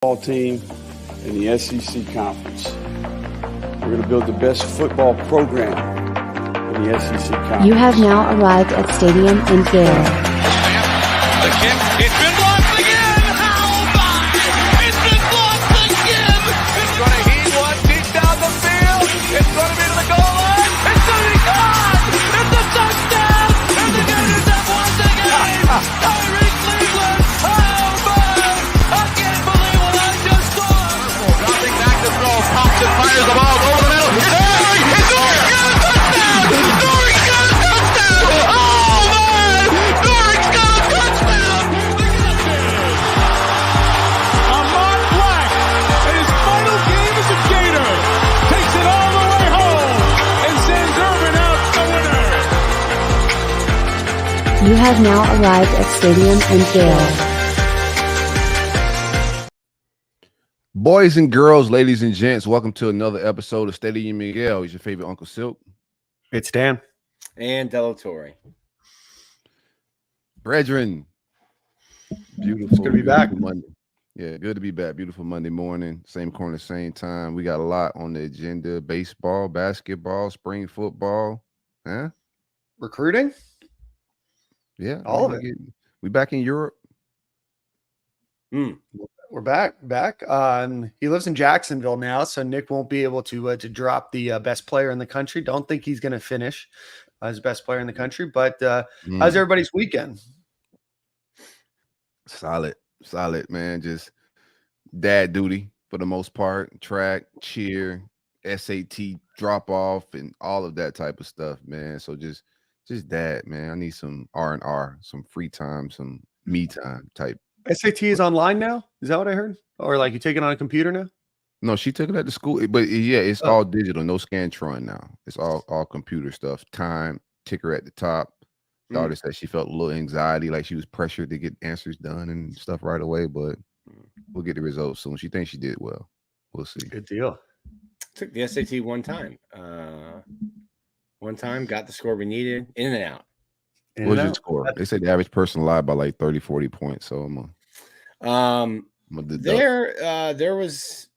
football team in the SEC Conference. We're going to build the best football program in the SEC Conference. You have now arrived at Stadium in Gale. The kick, it's been blocked again! How about it? It's been blocked again! It's going to heat one deep down the field. It's going to be to the goal line. It's going to be gone! It's a touchdown! And the Gators have won the game! Tyree Cleveland! How about it? I can't believe what I just saw! Dropping back to throw. Pops and fires the ball over the middle. It's Dory! It's Dory! Got a touchdown! Dory's got a touchdown! Oh, man! Dory's got a touchdown! Ahmad Black, in his final game as a Gator, takes it all the way home and sends Urban out the winner. You have now arrived at Stadium in Gale. Boys and girls, ladies and gents, welcome to another episode of Stadium Miguel. He's your favorite Uncle Silk. It's Dan. And Delatorre. Brethren. Beautiful. Good to be back. Monday. Yeah, good to be back. Beautiful Monday morning. Same corner, same time. We got a lot on the agenda. Baseball, basketball, spring football. Huh? Recruiting? Yeah. All of it. We back in Europe. We're back. He lives in Jacksonville now, so Nick won't be able to drop the best player in the country. Don't think he's going to finish as best player in the country, but how's everybody's weekend? Solid, man. Just dad duty for the most part. Track, cheer, SAT drop off, and all of that type of stuff, man. So just dad, man. I need some R&R, some free time, some me time type. SAT is online now? Is that what I heard? Or like you take it on a computer now? No, she took it at the school, but yeah, it's all digital, no Scantron now. It's all computer stuff. Time, ticker at the top. Daughter said she felt a little anxiety, like she was pressured to get answers done and stuff right away, but we'll get the results soon. She thinks she did well. We'll see. Good deal. Took the SAT one time. Got the score we needed, in and out. What was your score? They said the average person lied by like 30, 40 points. So I'm there was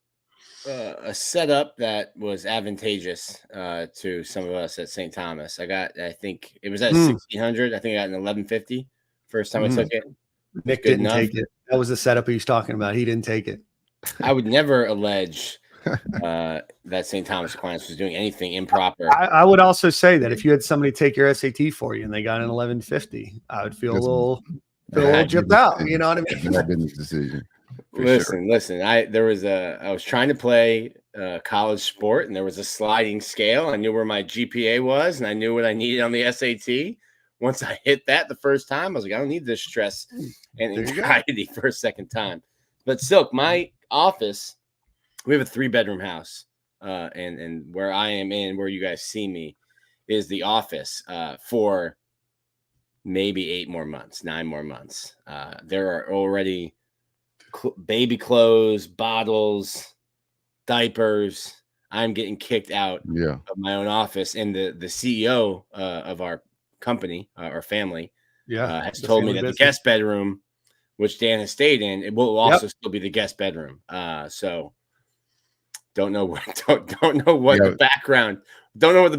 a setup that was advantageous to some of us at St. Thomas. I think it was at 1600. I think I got an 1150 first time I took it. Nick didn't take it. That was the setup he was talking about. He didn't take it. I would never allege that St. Thomas Aquinas was doing anything improper. I would also say that if you had somebody take your SAT for you and they got an 1150, I would feel a little gypped out. You know what I mean? That business decision. Listen. I was trying to play college sport, and there was a sliding scale. I knew where my GPA was, and I knew what I needed on the SAT. Once I hit that the first time, I was like, I don't need this stress and anxiety for a second time. But Silk, my office, we have a 3-bedroom house, and where I am in, where you guys see me, is the office for maybe 8 more months, 9 more months. There are already baby clothes, bottles, diapers. I'm getting kicked out of my own office, and the CEO of our company, our family, has told me that the guest bedroom, which Dan has stayed in, it will also still be the guest bedroom. So don't know what the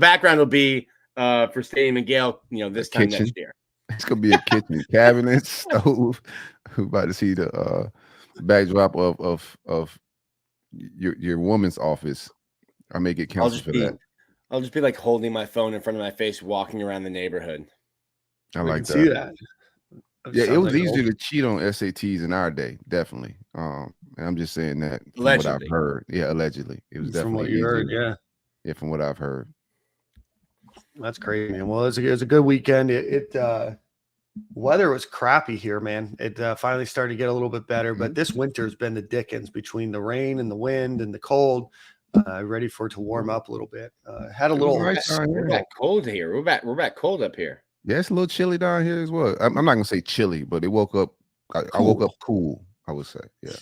background will be for Stadium and Gale, this time next year. It's gonna be a kitchen, cabinet, stove. We're about to see the backdrop of your woman's office. I may get counseled for that. I'll just be like holding my phone in front of my face, walking around the neighborhood. I like that. See that. Yeah, it was easier to cheat on SATs in our day, definitely. And I'm just saying that from what I've heard. Yeah, allegedly. It was definitely from what you heard, Yeah, from what I've heard. That's crazy, man. Well, it was a good weekend. Weather was crappy here, man. It finally started to get a little bit better, but this winter's been the dickens between the rain and the wind and the cold. Ready for it to warm up a little bit. Had a little. We're back cold here. We're back cold up here. Yeah, it's a little chilly down here as well. I'm not gonna say chilly, but it woke up. I woke up cool, I would say. Yeah.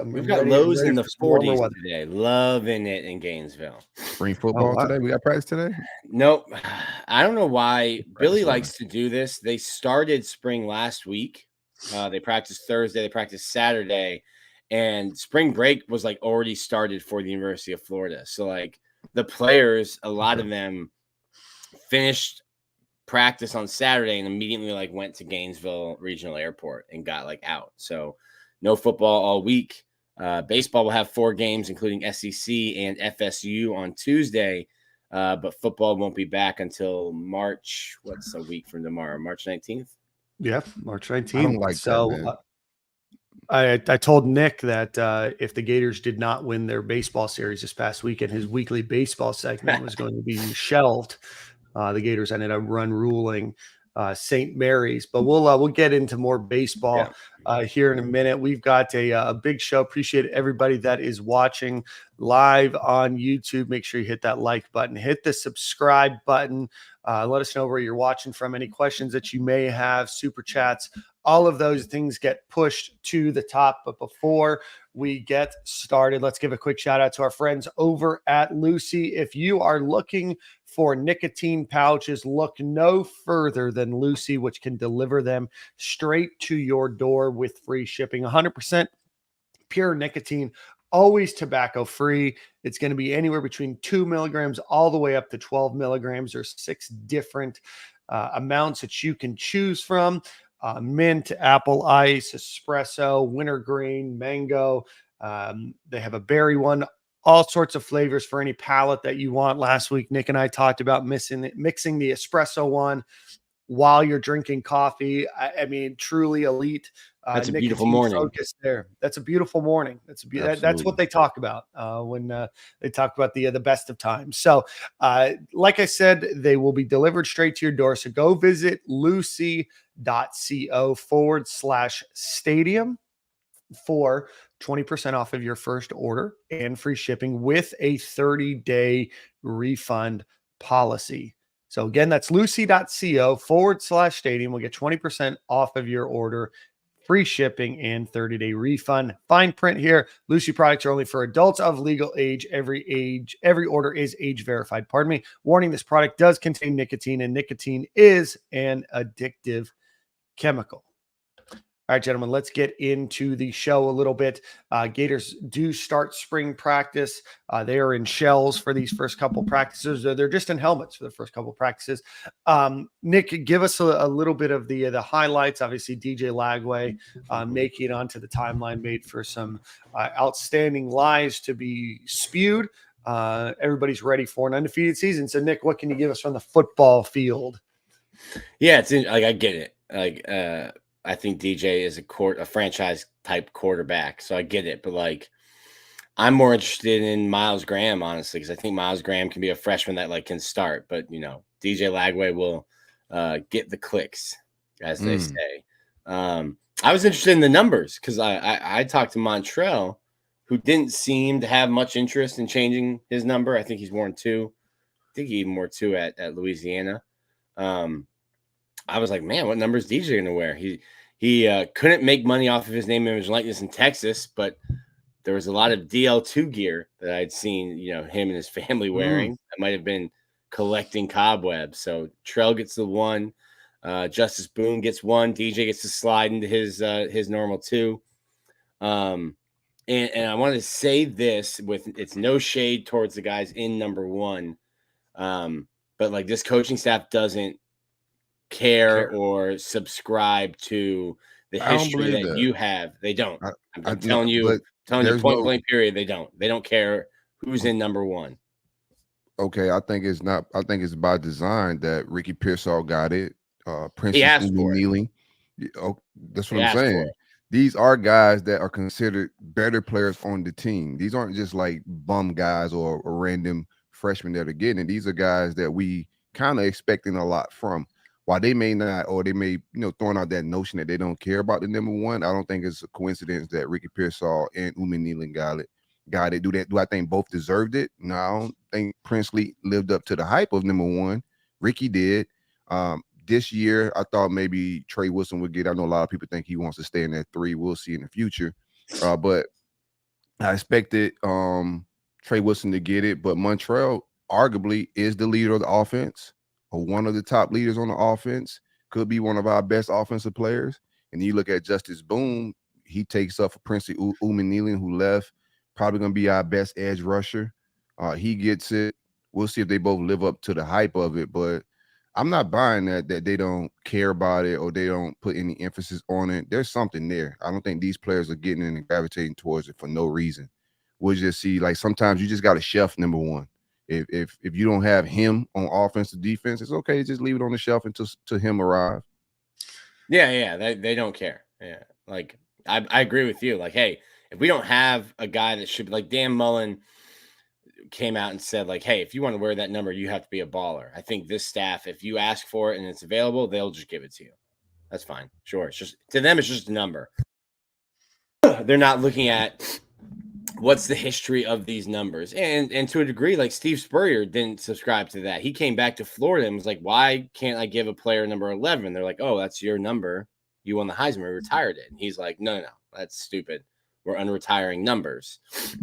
We've got lows in the 40s today. Loving it in Gainesville. Spring football today. We got practice today? Nope. I don't know why Billy likes to do this. They started spring last week. They practiced Thursday. They practiced Saturday. And spring break was like already started for the University of Florida. So like the players, a lot of them finished practice on Saturday and immediately like went to Gainesville Regional Airport and got like out. So no football all week. Baseball will have 4 games, including SEC and FSU on Tuesday. But football won't be back until March. What's a week from tomorrow? March 19th. Yeah, March 19th. I don't like so, that, man. I told Nick that if the Gators did not win their baseball series this past weekend, his weekly baseball segment was going to be shelved. The Gators ended up ruling St. Mary's, but we'll get into more baseball here in a minute. We've got a big show. Appreciate everybody that is watching live on YouTube. Make sure you hit that like button, hit the subscribe button. Let us know where you're watching from. Any questions that you may have, super chats, all of those things get pushed to the top. But before we get started, let's give a quick shout out to our friends over at Lucy. If you are looking for nicotine pouches, look no further than Lucy, which can deliver them straight to your door with free shipping. 100% pure nicotine, always tobacco free. It's going to be anywhere between 2 milligrams all the way up to 12 milligrams. There's 6 different amounts that you can choose from. Mint, apple ice, espresso, wintergreen, mango. They have a berry one, all sorts of flavors for any palate that you want. Last week, Nick and I talked about mixing the espresso one while you're drinking coffee. I mean, truly elite. That's a beautiful morning. Focus there. That's a beautiful morning. That's what they talk about when they talk about the best of times. So, like I said, they will be delivered straight to your door. So go visit lucy.co/stadium for 20% off of your first order and free shipping with a 30-day refund policy. So again, that's lucy.co/stadium. We'll get 20% off of your order, free shipping, and 30-day refund. Fine print here. Lucy products are only for adults of legal age. Every order is age verified. Pardon me. Warning, this product does contain nicotine, and nicotine is an addictive chemical. All right, gentlemen, let's get into the show a little bit. Gators do start spring practice. They are in shells for these first couple practices. They're just in helmets for the first couple practices. Nick, give us a little bit of the highlights. Obviously, DJ Lagway making it onto the timeline, made for some outstanding lies to be spewed. Everybody's ready for an undefeated season. So, Nick, what can you give us from the football field? Yeah, I get it. I think DJ is a franchise type quarterback, so I get it. But I'm more interested in Miles Graham, honestly, because I think Miles Graham can be a freshman that can start. But DJ Lagway will get the clicks, as they say. I was interested in the numbers because I talked to Montrell, who didn't seem to have much interest in changing his number. I think he's worn 2. I think he even wore 2 at Louisiana. I was like, man, what number is DJ going to wear? He couldn't make money off of his name, image, and likeness in Texas, but there was a lot of DL2 gear that I'd seen, him and his family wearing. That might have been collecting cobwebs. So Trell gets the 1, Justice Boone gets 1, DJ gets to slide into his normal 2. And I wanted to say this it's no shade towards the guys in number 1, but this coaching staff doesn't care or subscribe to the history that you have. They don't. I'm telling you point blank period. They don't care who's in number 1. Okay, I think it's by design that Ricky Pearsall got it. Prince kneeling. That's what I'm saying. These are guys that are considered better players on the team. These aren't just bum guys or random freshmen that are getting it. These are guys that we kind of expecting a lot from. While they may not, or they may, throwing out that notion that they don't care about the number 1, I don't think it's a coincidence that Ricky Pearsall and Umi Nealon got it. Do I think both deserved it? No, I don't think Princely lived up to the hype of number 1. Ricky did. This year, I thought maybe Trey Wilson would get. I know a lot of people think he wants to stay in that 3. We'll see in the future. But I expected Trey Wilson to get it. But Montrell arguably is the leader of the offense. One of the top leaders on the offense, could be one of our best offensive players. And you look at Justice Boone, he takes up for Princey Umanilian, who left. Probably going to be our best edge rusher. He gets it. We'll see if they both live up to the hype of it, but I'm not buying that they don't care about it or they don't put any emphasis on it. There's something there. I don't think these players are getting in and gravitating towards it for no reason. We'll just see, like, sometimes you just got to chef number one. If you don't have him on offense or defense, it's okay. Just leave it on the shelf until him arrive. Yeah. They don't care. Yeah. Like, I agree with you. Like, hey, if we don't have a guy that should be, like, Dan Mullen came out and said, like, hey, if you want to wear that number, you have to be a baller. I think this staff, if you ask for it and it's available, they'll just give it to you. That's fine. Sure. It's just, to them, it's just a number. They're not looking at what's the history of these numbers. And to a degree, like, Steve Spurrier didn't subscribe to that. He came back to Florida and was like, why can't I give a player number 11? They're like, oh, that's your number. You won the Heisman, we retired it. And he's like, no, that's stupid. We're unretiring numbers.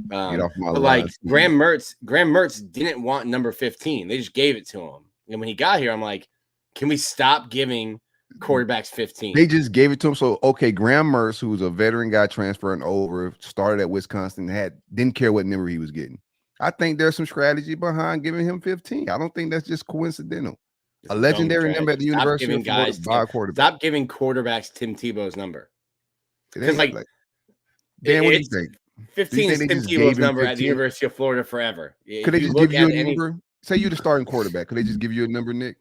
But like, Graham Mertz didn't want number 15. They just gave it to him. And when he got here, I'm like, can we stop giving quarterbacks 15? They just gave it to him. So, okay, Graham Mertz, who was a veteran guy transferring over, started at Wisconsin, didn't care what number he was getting. I think there's some strategy behind giving him 15. I don't think that's just coincidental. A legendary number at the University of Florida by a quarterback. Stop giving quarterbacks Tim Tebow's number. Because, like, Dan, what do you think? 15 is Tim Tebow's number at the University of Florida forever. Could they just give you a number? Say you're the starting quarterback. Could they just give you a number, Nick?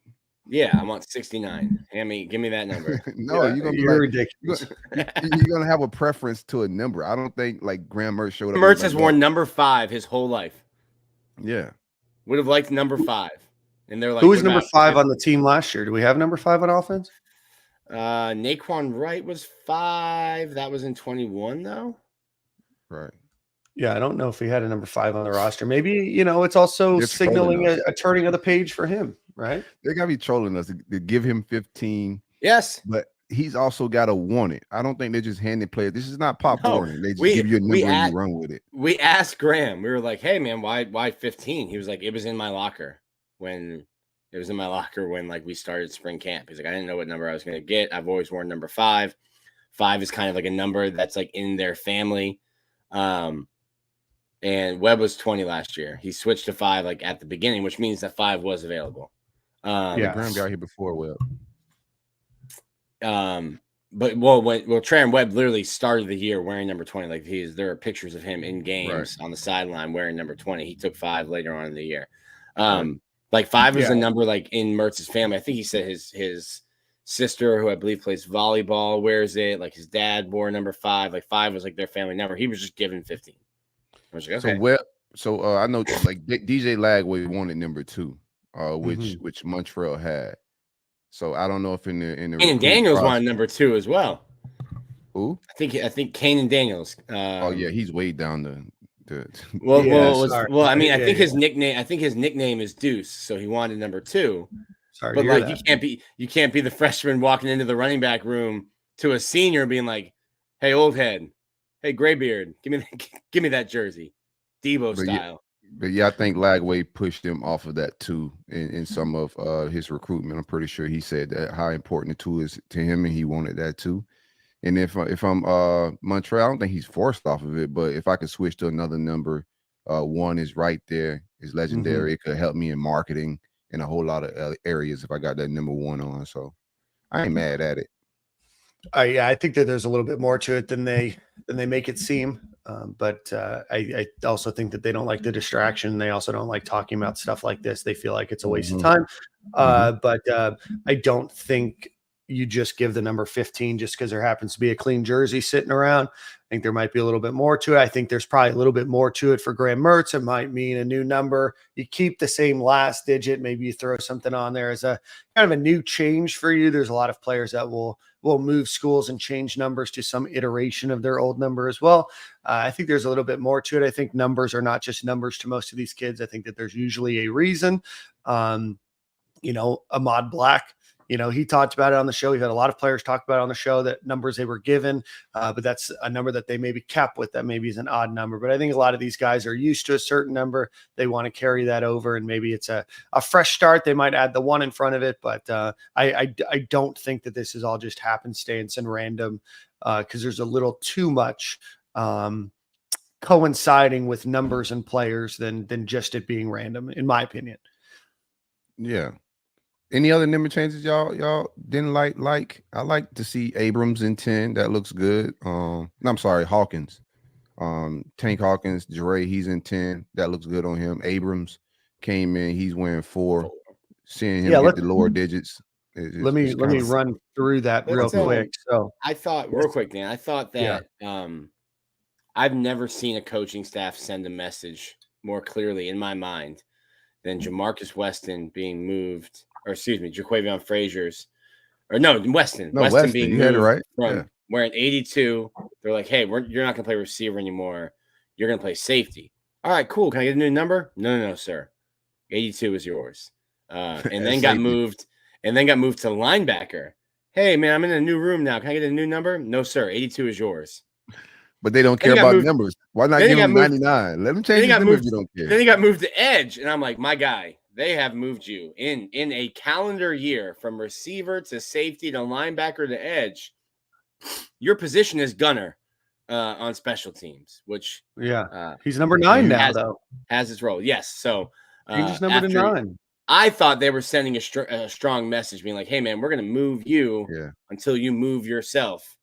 Yeah, I want 69. Give me that number. No, yeah, you're gonna be ridiculous. You're gonna have a preference to a number. I don't think, like, Graham Mertz showed up. Mertz has worn number 5 his whole life. Yeah, would have liked number 5, and they're like, who was number 5 on the team last year? Do we have number 5 on offense? Naquan Wright was 5. That was in 21, though. Right. Yeah, I don't know if he had a number 5 on the roster. Maybe, it's also signaling a turning of the page for him, right? They gotta be trolling us to give him 15. Yes, but he's also got to want it. I don't think they're just handing players. This is not popcorn. They just give you a number and you run with it. We asked Graham. We were like, "Hey, man, why 15?" He was like, "It was in my locker when like we started spring camp." He's like, "I didn't know what number I was going to get. I've always worn number 5. 5 is kind of like a number that's like in their family." And Webb was 20 last year. He switched to 5 like at the beginning, which means that 5 was available. Graham got here before Webb. But Trey Webb literally started the year wearing number 20. Like, there are pictures of him in games on the sideline wearing number 20. He took 5 later on in the year. Like 5 is a number like in Mertz's family. I think he said his sister, who I believe plays volleyball, wears it. Like, his dad wore number 5. Like, 5 was like their family number. He was just given 15. I was like, okay. So I know, like, DJ Lagway wanted number 2, which Montreal had. So I don't know if in the Kanan Daniels wanted number 2 as well. Who? I think Kanan Daniels. He's way down the. I think his nickname is Deuce, so he wanted number 2. Sorry, but like, you can't be the freshman walking into the running back room to a senior being like, "Hey, old head, hey, graybeard, give me that jersey, Debo style." I think Lagway pushed him off of that too in some of his recruitment. I'm pretty sure he said that how important the 2 is to him, and he wanted that too. And if I'm Montreal, I don't think he's forced off of it. But if I could switch to another number, 1 is right there. It's legendary. It could help me in marketing in a whole lot of areas if I got that number 1 on. So I ain't mad at it. I think that there's a little bit more to it than they make it seem. But I also think that they don't like the distraction. They also don't like talking about stuff like this. They feel like it's a waste of time. But I don't think you just give the number 15 just because there happens to be a clean jersey sitting around. I think there might be a little bit more to it. I think there's probably a little bit more to it for Graham Mertz. It might mean a new number. You keep the same last digit. Maybe you throw something on there as a kind of a new change for you. There's a lot of players that will move schools and change numbers to some iteration of their old number as well. I think there's a little bit more to it. I think numbers are not just numbers to most of these kids. I think that there's usually a reason. Ahmad Black, he talked about it on the show. We've had a lot of players talk about it on the show, that numbers they were given, but that's a number that they maybe kept with, that maybe is an odd number. But I think a lot of these guys are used to a certain number. They want to carry that over, and maybe it's a fresh start. They might add the 1 in front of it, but I don't think that this is all just happenstance and random. because there's a little too much coinciding with numbers and players than just it being random, in my opinion. Yeah. Any other number changes y'all didn't like? I like to see Abrams in 10. That looks good. I'm sorry, Hawkins. Tank Hawkins, Jure, he's in 10. That looks good on him. Abrams came in, he's wearing 4. Seeing him get the lower digits. Let me run through that real quick. So I thought real quick, Dan. I thought that I've never seen a coaching staff send a message more clearly in my mind than Jamarcus Weston being moved, or excuse me, Jaquavion Frazier's, or no, Weston. No, Weston being moved right. from wearing 82. They're like, hey, you're not going to play receiver anymore. You're going to play safety. All right, cool. Can I get a new number? No, sir. 82 is yours. And then got moved. And then got moved to linebacker. Hey, man, I'm in a new room now. Can I get a new number? No, sir. 82 is yours. But they don't care about numbers. Why not give them 99? Let them change the numbers. You don't care. Then he got moved to edge. And I'm like, my guy, they have moved you in a calendar year from receiver to safety to linebacker to edge. Your position is gunner on special teams, which he's number 9 now, though. Has his role. Yes. So he's number 9. I thought they were sending a strong message, being like, hey, man, we're going to move you until you move yourself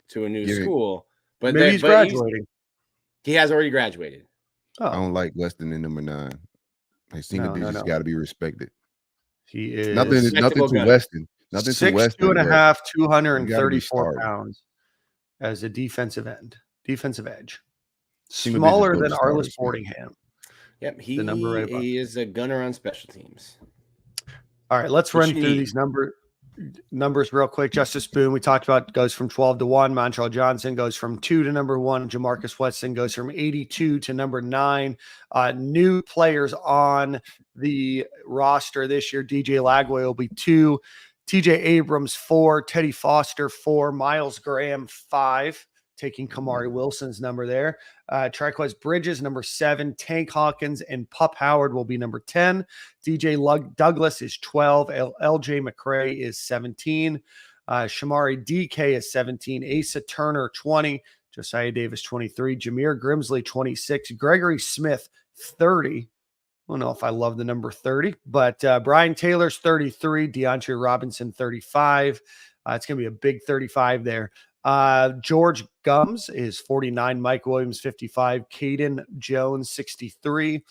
to a new school. But maybe he's graduating. He has already graduated. Oh. I don't like Weston in number 9. Like single digits got to be respected. He is nothing to Weston. Nothing to Weston. 6'2.5", 234 pounds as a defensive edge. Smaller than Arliss Fordingham. Yep, he is a gunner on special teams. All right, let's run through these numbers real quick. Justice Boone, we talked about, goes from 12 to 1. Montreal Johnson goes from 2 to number 1. Jamarcus Weston goes from 82 to number 9. New players on the roster this year. DJ Lagway will be 2. TJ Abrams 4. Teddy Foster 4. Miles Graham 5. Taking Kamari Wilson's number there. Triquez Bridges, number 7. Tank Hawkins and Pup Howard will be number 10. DJ Douglas is 12. LJ McCray is 17. Shamari DK is 17. Asa Turner, 20. Josiah Davis, 23. Jameer Grimsley, 26. Gregory Smith, 30. I don't know if I love the number 30, but Brian Taylor's 33. DeAndre Robinson, 35. It's going to be a big 35 there. George Gums is 49. Mike Williams, 55. Caden Jones, 63.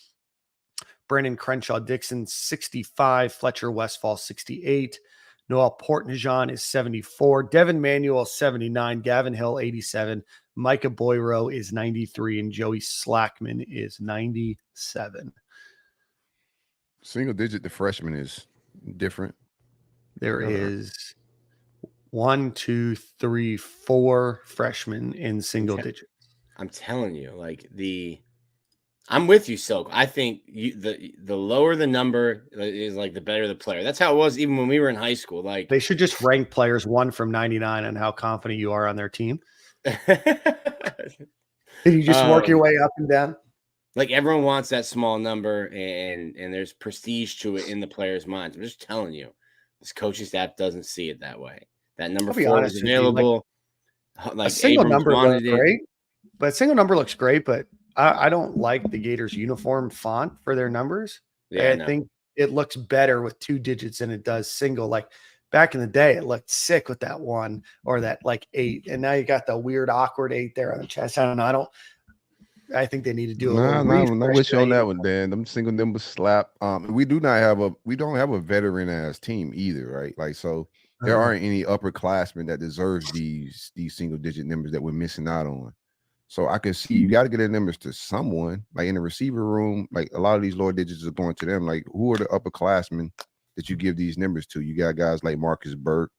Brandon Crenshaw Dixon, 65. Fletcher Westfall, 68. Noel Portnajan is 74. Devin Manuel, 79. Gavin Hill, 87. Micah Boyro is 93. And Joey Slackman is 97. Single digit, the freshman is different. There is 1, 2, 3, 4 freshmen in single digits. I'm telling you, I'm with you, Silk. I think the lower the number is, like, the better the player. That's how it was even when we were in high school. Like, they should just rank players 1 from 99 and how confident you are on their team. You just work your way up and down. Like, everyone wants that small number, and there's prestige to it in the players' minds. I'm just telling you, this coaching staff doesn't see it that way. That number 4 is available. Like a single number looks great, but single number looks great. But I don't like the Gators uniform font for their numbers. Yeah, I think it looks better with 2 digits than it does single. Like back in the day, it looked sick with that 1 or that 8, and now you got the weird awkward 8 there on the chest. I don't know. I think they need to do a little. I'm not with you on that one, Dan. Them single numbers slap. We don't have a veteran ass team either, right? Like, so there aren't any upperclassmen that deserves these single digit numbers that we're missing out on. So I can see you got to get the numbers to someone, like in the receiver room. Like, a lot of these lower digits are going to them. Like, who are the upperclassmen that you give these numbers to? You got guys like Marcus Burke,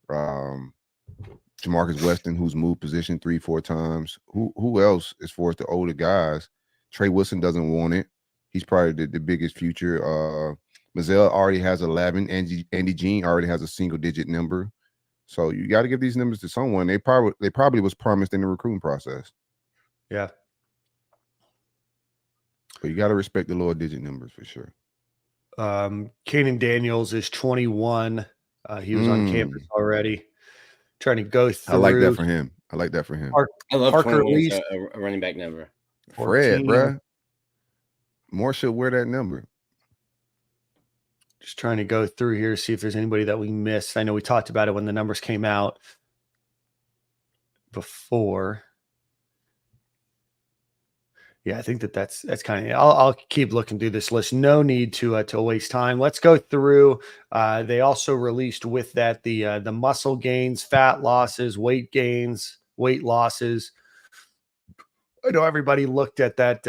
Jamarcus Weston, who's moved position 3-4 times. Who else as far as the older guys? Trey Wilson doesn't want it. He's probably the biggest future. Mazzell already has 11. Andy Jean already has a single digit number. So you got to give these numbers to someone. They probably was promised in the recruiting process. Yeah. But you got to respect the lower digit numbers for sure. Kanan Daniels is 21. He was on campus already. Trying to go through. I like that for him. I like that for him. I love Parker 21 Lee, as a running back number. Fred, 14. bruh. More should wear that number. Just trying to go through here to see if there's anybody that we missed. I know we talked about it when the numbers came out before. Yeah, I think that's kind of. I'll keep looking through this list. No need to waste time. Let's go through. They also released with that the muscle gains, fat losses, weight gains, weight losses. I know everybody looked at that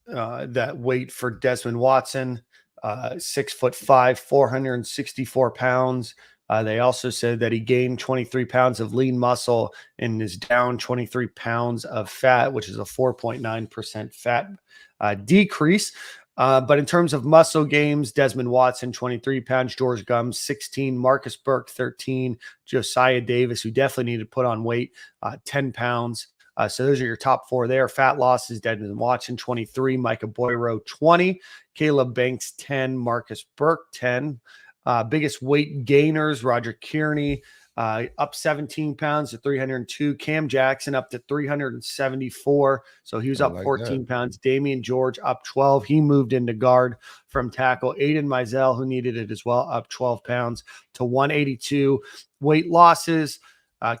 that weight for Desmond Watson, 6'5", 464 pounds. They also said that he gained 23 pounds of lean muscle and is down 23 pounds of fat, which is a 4.9% fat decrease. But in terms of muscle gains, Desmond Watson, 23 pounds, George Gums, 16, Marcus Burke, 13, Josiah Davis, who definitely needed to put on weight, 10 pounds. So those are your top four there. Fat losses, Desmond Watson, 23, Micah Boyrow, 20, Caleb Banks, 10, Marcus Burke, 10. Biggest weight gainers, Roger Kearney, up 17 pounds to 302. Cam Jackson up to 374. So he was up 14 pounds. Damian George up 12. He moved into guard from tackle. Aiden Mizell, who needed it as well, up 12 pounds to 182. Weight losses,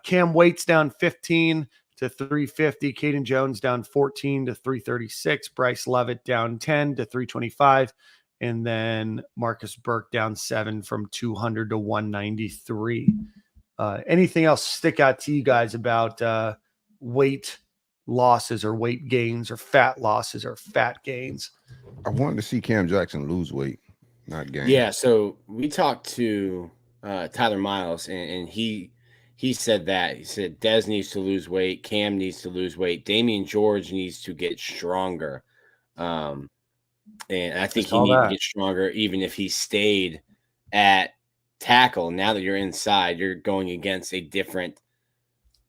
Cam Waits down 15 to 350. Caden Jones down 14 to 336. Bryce Levitt down 10 to 325. And then Marcus Burke down 7 from 200 to 193. Anything else stick out to you guys about weight losses or weight gains or fat losses or fat gains? I wanted to see Cam Jackson lose weight, not gain. Yeah, so we talked to Tyler Miles, and he said that. He said Des needs to lose weight, Cam needs to lose weight, Damian George needs to get stronger. And I think he needs to get stronger, even if he stayed at tackle. Now that you're inside, you're going against a different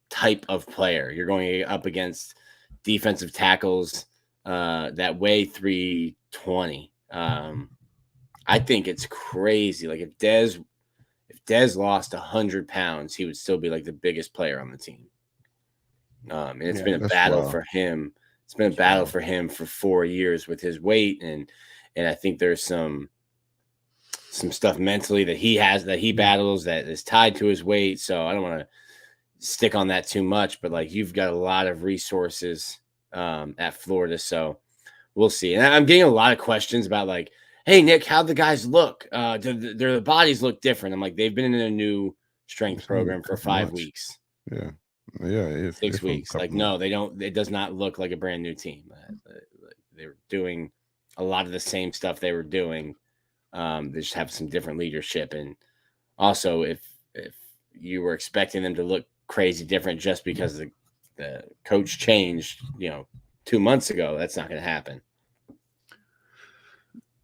type of player. You're going up against defensive tackles that weigh 320. I think it's crazy. Like if Dez lost 100 pounds, he would still be like the biggest player on the team. And it's been a battle for him. It's been a battle for him for 4 years with his weight, and I think there's some stuff mentally that he has, that he battles, that is tied to his weight. So I don't want to stick on that too much, but like you've got a lot of resources at Florida, so we'll see. And I'm getting a lot of questions about like, hey Nick, how'd the guys look? Do their bodies look different? I'm like, they've been in a new strength program for 5 weeks. Yeah, 6 weeks. Like, no, they don't. It does not look like a brand new team. They're doing a lot of the same stuff they were doing. They just have some different leadership. And also, if you were expecting them to look crazy different just because the coach changed, 2 months ago, that's not going to happen.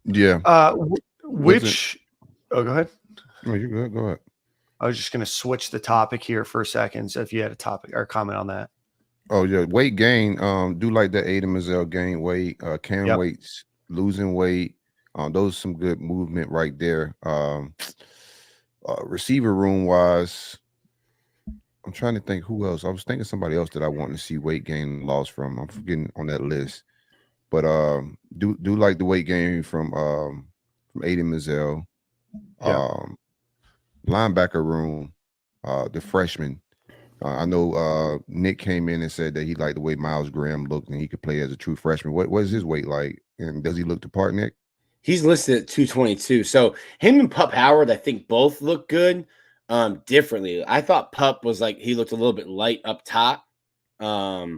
Yeah. Oh, go ahead. No, you're good. Go ahead. I was just going to switch the topic here for a second. So if you had a topic or comment on that. Oh yeah, weight gain. Do like that Aiden Mizell gain weight. Cam Waits losing weight. Those are some good movement right there. Receiver room wise, I'm trying to think who else. I was thinking somebody else that I want to see weight gain and loss from. I'm forgetting on that list. But do like the weight gain from Aiden Mizell. Linebacker room, the freshman. I know Nick came in and said that he liked the way Miles Graham looked and he could play as a true freshman. What is his weight like? And does he look the part, Nick? He's listed at 222. So him and Pup Howard, I think both look good differently. I thought Pup was like, he looked a little bit light up top. But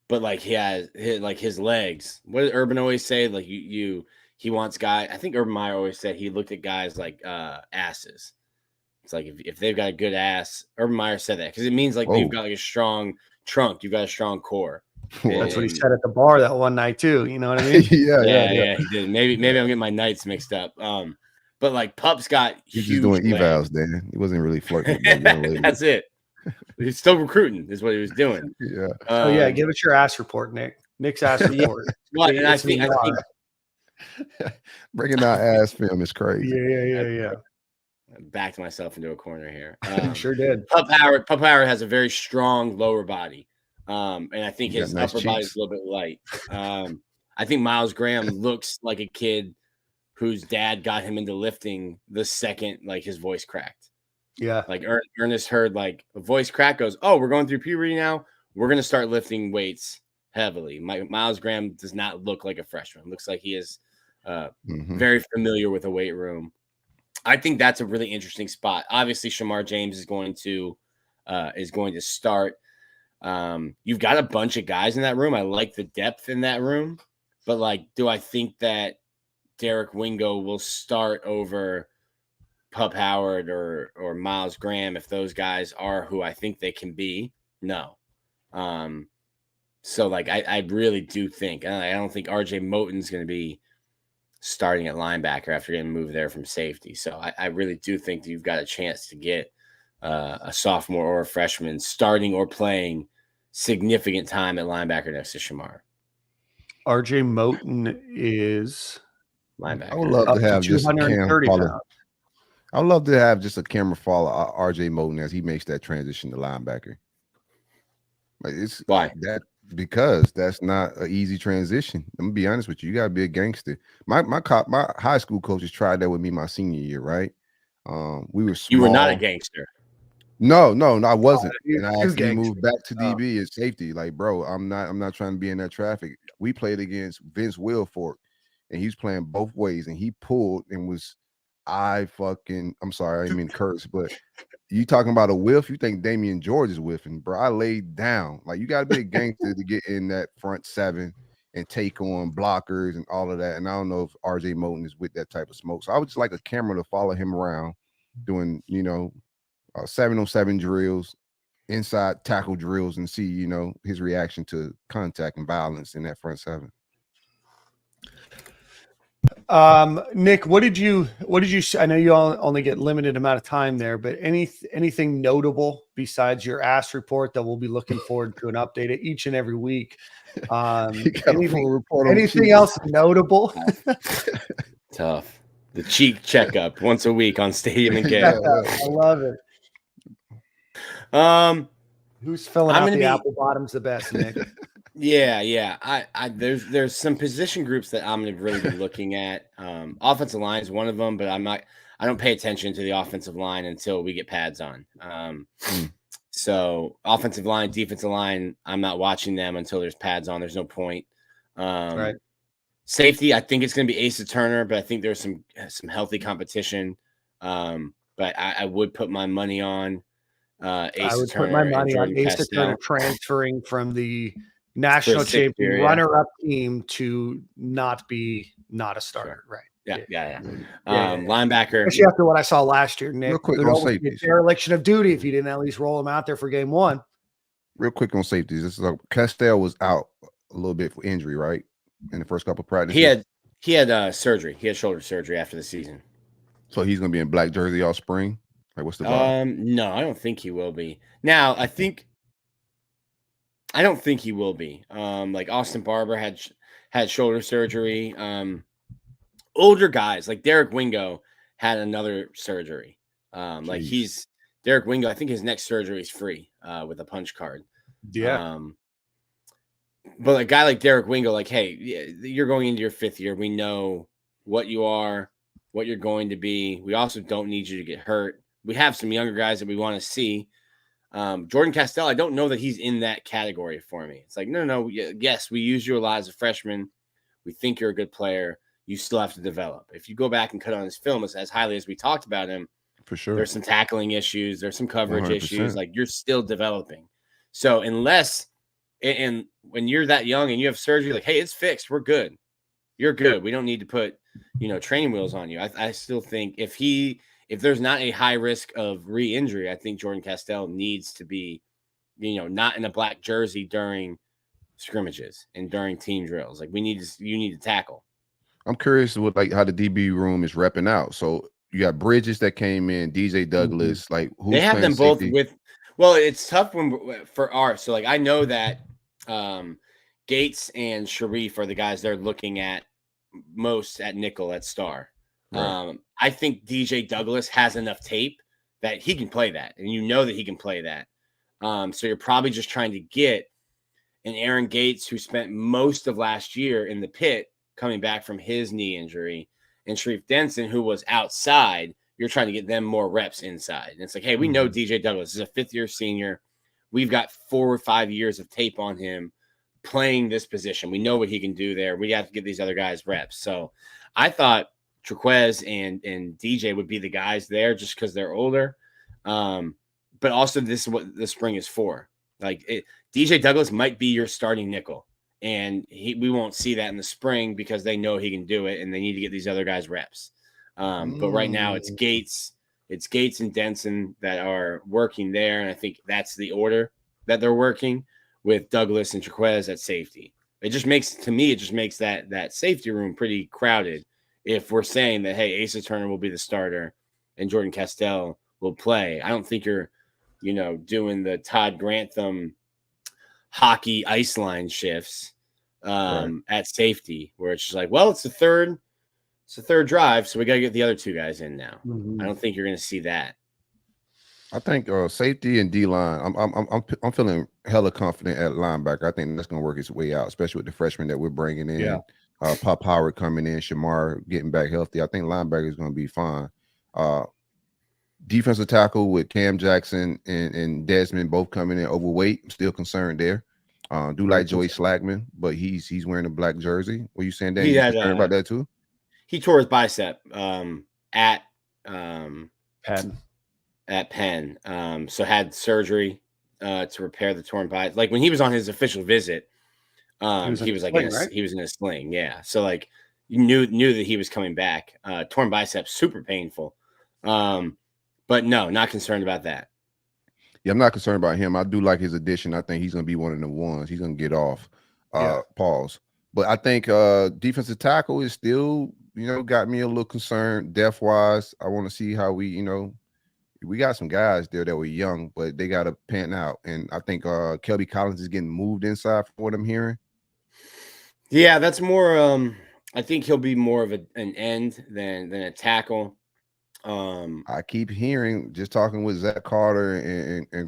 like he has his legs. What did Urban always say? Like he wants guys. I think Urban Meyer always said he looked at guys like asses. It's like if they've got a good ass, Urban Meyer said that because it means like you've got like a strong trunk, you've got a strong core. That's what he said at the bar that one night too. You know what I mean? yeah, he did. Maybe I'm getting my nights mixed up. But like Pup's got He's huge just doing legs. evals, Dan. He wasn't really flirting with them. That's it. He's still recruiting, is what he was doing. Yeah. Give us your ass report, Nick. Nick's ass report. What? And I think breaking down ass film is crazy. Yeah. backed myself into a corner here. Sure did. Pup Howard has a very strong lower body. And I think his nice upper body is cheeks. a little bit light. I think Miles Graham looks like a kid whose dad got him into lifting the second like his voice cracked. Yeah. Like Ernest heard like a voice crack, goes, "Oh, we're going through puberty now. We're going to start lifting weights heavily." Miles Graham does not look like a freshman. Looks like he is very familiar with a weight room. I think that's a really interesting spot. Obviously, Shamar James is going to start. You've got a bunch of guys in that room. I like the depth in that room, but like, do I think that Derek Wingo will start over Pup Howard or Miles Graham if those guys are who I think they can be? No. So like, I really do think I don't think RJ Moten's going to be starting at linebacker after getting moved there from safety. So I really do think that you've got a chance to get a sophomore or a freshman starting or playing significant time at linebacker next to Shamar. RJ Moten is linebacker. I would love to have just a 230 camera pounds. follow. I would love to have just a camera follow RJ Moten as he makes that transition to linebacker. Like it's why that because that's not an easy transition. I'm gonna be honest with you. You gotta be a gangster. My high school coaches tried that with me my senior year, right? We were small. You were not a gangster. No, I wasn't. Oh, and I actually moved back to DB as safety. Like, bro, I'm not trying to be in that traffic. We played against Vince Wilfork, and he's playing both ways, and he pulled and was I'm sorry, I didn't mean to curse, but you talking about a whiff, you think Damian George is whiffing, bro. I laid down. Like, you gotta be a gangster to get in that front seven and take on blockers and all of that. And I don't know if RJ Moten is with that type of smoke. So I would just like a camera to follow him around doing, 7-on-7 drills, inside tackle drills, and see, his reaction to contact and violence in that front seven. Nick, what did you I know you all only get limited amount of time there, but anything notable besides your ass report that we'll be looking forward to an update each and every week? Anything else notable? Tough. The cheek checkup once a week on Stadium and Gale. I love it. Who's filling out the apple bottoms the best, Nick? Yeah. There's some position groups that I'm going to really be looking at. Offensive line is one of them, but I don't pay attention to the offensive line until we get pads on. So offensive line, defensive line, I'm not watching them until there's pads on. There's no point. Right. Safety, I think it's going to be Asa Turner, but I think there's some healthy competition. But I would put my money on Asa Turner. Put my money on Asa Turner transferring from the national champion runner-up team to not a starter. Right. Yeah. Linebacker. Especially after what I saw last year, Nick. Real quick on safeties. Dereliction of duty if you didn't at least roll him out there for game one. Real quick on safeties. This is Castell was out a little bit for injury, right? In the first couple of practices. He had surgery. He had shoulder surgery after the season. So he's gonna be in black jersey all spring? Like, what's the vibe? No, I don't think he will be. Now, I don't think he will be. Like Austin Barber had shoulder surgery. Older guys like Derek Wingo had another surgery. Derek Wingo. I think his next surgery is free with a punch card. Yeah. But a guy like Derek Wingo, like, hey, you're going into your fifth year. We know what you are, what you're going to be. We also don't need you to get hurt. We have some younger guys that we want to see. Jordan Castell, I don't know that he's in that category for me. It's like, no. Yes, we use you a lot as a freshman. We think you're a good player. You still have to develop. If you go back and cut on his film as highly as we talked about him, for sure, there's some tackling issues. There's some coverage 100%. issues. Like, you're still developing. So unless and when you're that young and you have surgery, like, hey, it's fixed. We're good. You're good. We don't need to put, training wheels on you. I still think if there's not a high risk of re-injury, I think Jordan Castell needs to be, not in a black jersey during scrimmages and during team drills. Like, you need to tackle. I'm curious with how the DB room is repping out. So you got Bridges that came in, DJ Douglas, like who's they have them both safety? with. Well, it's tough for ours. So I know that Gates and Sharif are the guys they're looking at most at nickel at star. Right. I think DJ Douglas has enough tape that he can play that, and you know that he can play that. So you're probably just trying to get an Aaron Gates who spent most of last year in the pit coming back from his knee injury, and Sharif Denson, who was outside. You're trying to get them more reps inside. And it's like, hey, we know DJ Douglas is a fifth-year senior. We've got 4 or 5 years of tape on him playing this position. We know what he can do there. We have to give these other guys reps. So I thought Triquez and DJ would be the guys there just because they're older. But also this is what the spring is for. Like DJ Douglas might be your starting nickel. And we won't see that in the spring because they know he can do it and they need to get these other guys reps. But right now it's Gates and Denson that are working there. And I think that's the order that they're working with Douglas and Triquez at safety. It just makes that safety room pretty crowded. If we're saying that, hey, Asa Turner will be the starter and Jordan Castell will play, I don't think you're, doing the Todd Grantham hockey ice line shifts at safety where it's just like, well, it's the third drive, so we got to get the other two guys in now. I don't think you're going to see that. I think safety and D line. I'm feeling hella confident at linebacker. I think that's going to work its way out, especially with the freshmen that we're bringing in. Yeah. Pop Howard coming in, Shamar getting back healthy. I think linebacker is going to be fine. Defensive tackle with Cam Jackson and Desmond both coming in overweight. I'm still concerned there. Do like Joey Slackman, but he's wearing a black jersey. What are you saying, Dan? You concerned about that too? He tore his bicep at Penn. So had surgery to repair the torn bicep. Like when he was on his official visit, he was in a sling. Yeah. So like you knew that he was coming back. Torn bicep, super painful. But no, not concerned about that. Yeah, I'm not concerned about him. I do like his addition. I think he's going to be one of the ones. He's going to get off. Pause. But I think defensive tackle is still, got me a little concerned depth-wise. I want to see how we got some guys there that were young, but they got to pan out. And I think Kelby Collins is getting moved inside from what I'm hearing. Yeah, that's more I think he'll be more of an end than a tackle. I keep hearing, just talking with Zach Carter and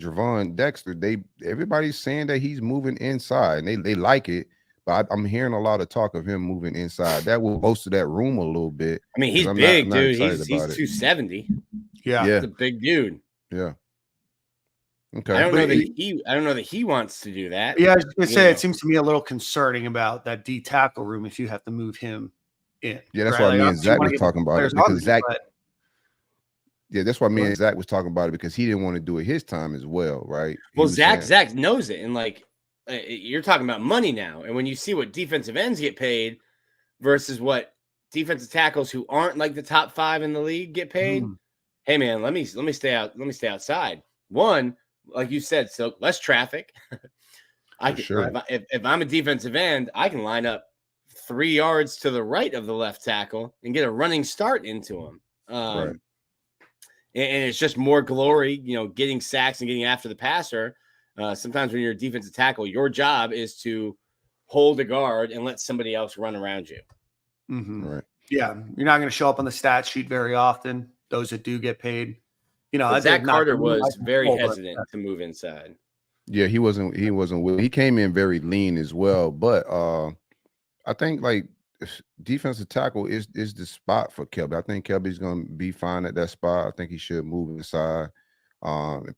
Javon Dexter, everybody's saying that he's moving inside and they like it, but I'm hearing a lot of talk of him moving inside. That will bolster that room a little bit. I mean, he's big, dude. He's 270. Yeah. He's a big dude. Yeah. Okay. I don't know that he wants to do that. Yeah, I was gonna say it seems to me a little concerning about that D tackle room if you have to move him in. Yeah, that's why me and Zach was talking about it because Zach. Yeah, that's why me and Zach was talking about it because he didn't want to do it his time as well, right? Well, Zach knows it, and like you're talking about money now, and when you see what defensive ends get paid versus what defensive tackles who aren't like the top 5 in the league get paid, hey man, let me stay out. Let me stay outside. One, like you said, so less traffic. If I'm a defensive end, I can line up 3 yards to the right of the left tackle and get a running start into him. Right. And it's just more glory, getting sacks and getting after the passer. Sometimes when you're a defensive tackle, your job is to hold a guard and let somebody else run around you. Right. Yeah. You're not going to show up on the stat sheet very often. Those that do get paid. Zach Carter was very hesitant to move inside. Yeah, he wasn't. He came in very lean as well. But I think like defensive tackle is the spot for Kelby. I think Kelby's going to be fine at that spot. I think he should move inside.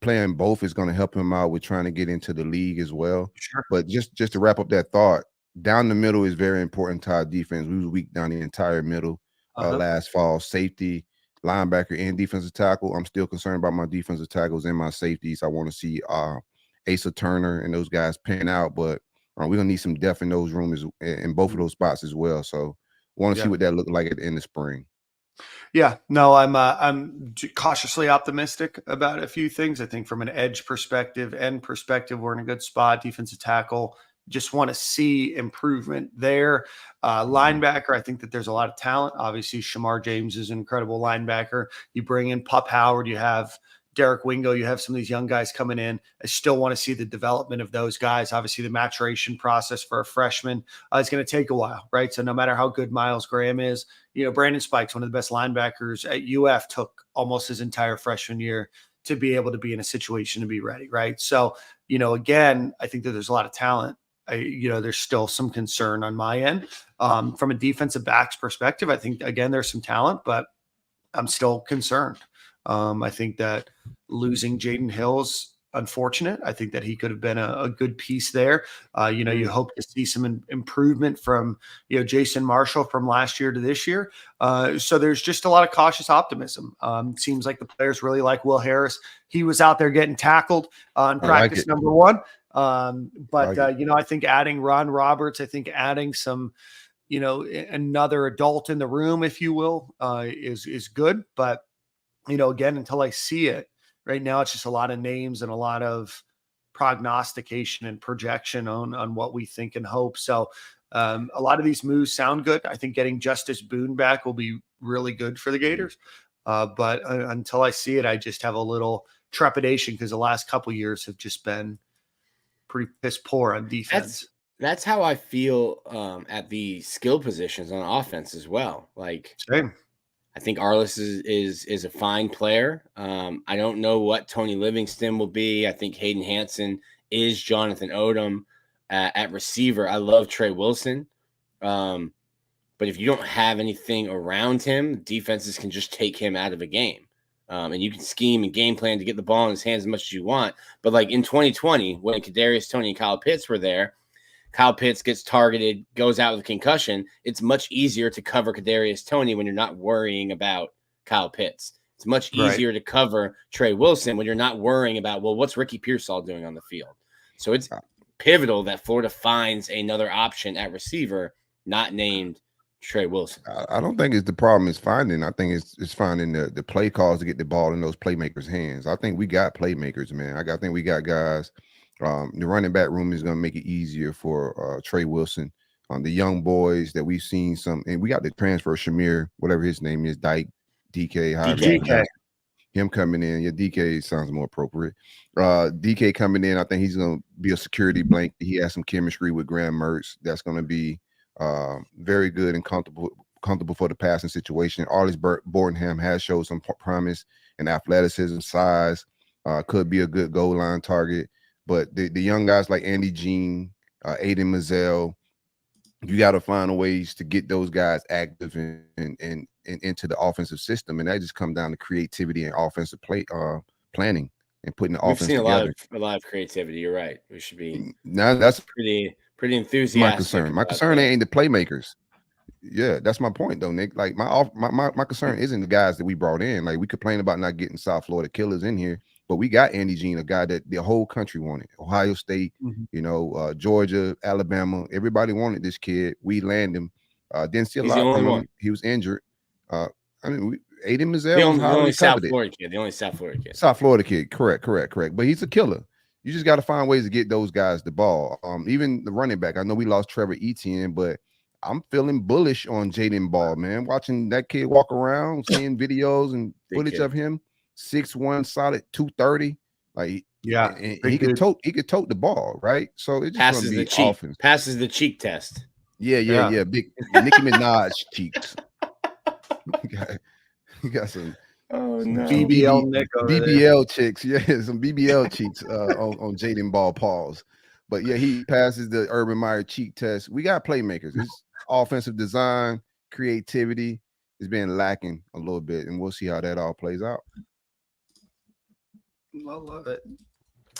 Playing both is going to help him out with trying to get into the league as well. Sure. But just to wrap up that thought, down the middle is very important to our defense. We was weak down the entire middle last fall. Safety, linebacker, and defensive tackle. I'm still concerned about my defensive tackles and my safeties. I want to see Asa Turner and those guys pan out, but we're gonna need some depth in those rooms in both of those spots as well. So, want to see what that look like in the spring. Yeah, no, I'm cautiously optimistic about a few things. I think from an edge perspective, we're in a good spot. Defensive tackle, just want to see improvement there. Linebacker, I think that there's a lot of talent. Obviously, Shamar James is an incredible linebacker. You bring in Pop Howard, you have Derek Wingo, you have some of these young guys coming in. I still want to see the development of those guys. Obviously, the maturation process for a freshman is going to take a while, right? So no matter how good Miles Graham is, Brandon Spikes, one of the best linebackers at UF, took almost his entire freshman year to be able to be in a situation to be ready, right? So, again, I think that there's a lot of talent. There's still some concern on my end. From a defensive backs perspective, I think, again, there's some talent, but I'm still concerned. I think that losing Jaden Hill's unfortunate. I think that he could have been a good piece there. You hope to see some improvement from, Jason Marshall from last year to this year. So there's just a lot of cautious optimism. Seems like the players really like Will Harris. He was out there getting tackled on practice number one. I think adding Ron Roberts, I think adding some, another adult in the room, if you will, is good. But, again, until I see it right now, it's just a lot of names and a lot of prognostication and projection on what we think and hope. So a lot of these moves sound good. I think getting Justice Boone back will be really good for the Gators. But until I see it, I just have a little trepidation because the last couple of years have just been pretty piss poor on defense. That's how I feel at the skill positions on offense as well. Like, same. I think Arliss is a fine player. I don't know what Tony Livingston will be. I think Hayden Hansen is Jonathan Odom at receiver. I love Trey Wilson. But if you don't have anything around him, defenses can just take him out of a game. And you can scheme and game plan to get the ball in his hands as much as you want. But like in 2020, when Kadarius Toney and Kyle Pitts were there, Kyle Pitts gets targeted, goes out with a concussion. It's much easier to cover Kadarius Toney when you're not worrying about Kyle Pitts. It's much easier to cover Trey Wilson when you're not worrying about, well, what's Ricky Pearsall doing on the field? So it's pivotal that Florida finds another option at receiver, not named Trey Wilson. I don't think it's the problem is finding. I think it's finding the play calls to get the ball in those playmakers' hands. I think we got playmakers, man. I think we got guys. The running back room is going to make it easier for Trey Wilson. The young boys that we've seen and we got the transfer Shamir, whatever his name is, DK. DK. Him coming in. Yeah, DK sounds more appropriate. DK coming in, I think he's going to be a security blanket. He has some chemistry with Graham Mertz. That's going to be very good and comfortable for the passing situation. Arliss Bordenham has showed some promise and athleticism, size, could be a good goal line target. But the young guys like Andy Jean, Aiden Mazzell, you got to find ways to get those guys active and into the offensive system, and that just comes down to creativity and offensive planning and putting the offense together. We've seen a lot of creativity. You're right. We should be that's pretty enthusiastic. My concern ain't the playmakers. Yeah, that's my point though, Nick. Like my concern isn't the guys that we brought in. Like we complain about not getting South Florida killers in here. But we got Andy Jean, a guy that the whole country wanted. Ohio State, Georgia, Alabama. Everybody wanted this kid. We landed him. Didn't see a lot from him. He was injured. Aiden Mazzell. The only South Florida kid. The only South Florida kid. South Florida kid. Correct. But he's a killer. You just got to find ways to get those guys the ball. Even the running back. I know we lost Trevor Etienne, but I'm feeling bullish on Jaden Ball, man. Watching that kid walk around, seeing videos and footage of him. 6'1", solid 230. Like and he could tote the ball, right? So it just gonna be offense. Passes the cheek test. Yeah. Big Nicki Minaj cheeks. You got some BBL chicks. Yeah, some BBL cheeks on Jaden Ball paws. But yeah, he passes the Urban Meyer cheek test. We got playmakers. It's offensive design, creativity has been lacking a little bit, and we'll see how that all plays out. I love it.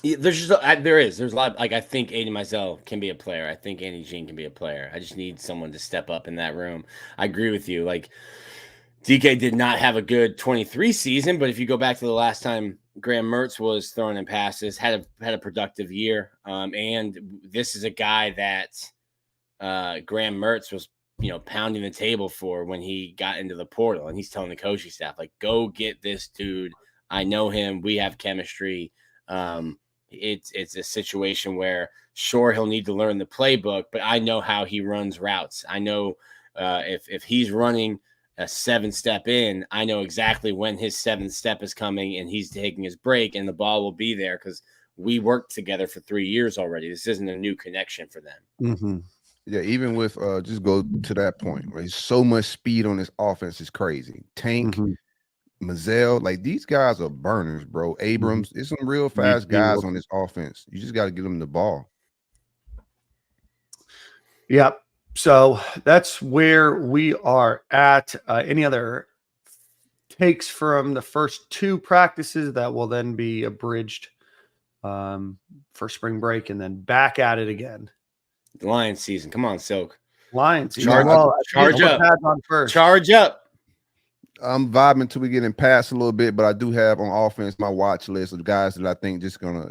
Yeah, there's a lot. I think Aiden Mazzell can be a player. I think Andy Jean can be a player. I just need someone to step up in that room. I agree with you. Like DK did not have a good 23 season, but if you go back to the last time Graham Mertz was throwing in passes, had a productive year. And this is a guy that Graham Mertz was, pounding the table for when he got into the portal, and he's telling the coaching staff, like, go get this dude. I know him. We have chemistry. It's a situation where, sure, he'll need to learn the playbook, but I know how he runs routes. I know if he's running a 7-step in, I know exactly when his 7th step is coming and he's taking his break and the ball will be there because we worked together for 3 years already. This isn't a new connection for them. Mm-hmm. Yeah, even with just go to that point, right? So much speed on this offense is crazy. Tank, Mazzell, like these guys are burners, bro. Abrams, it's some real fast guys on this offense. You just got to give them the ball. Yep. So that's where we are at. Any other takes from the first 2 practices that will then be abridged for spring break and then back at it again? The Lions season. Come on, Silk. Lions. Charge up. On first. Charge up. I'm vibing until we get in pass a little bit, but I do have on offense my watch list of guys that I think just gonna,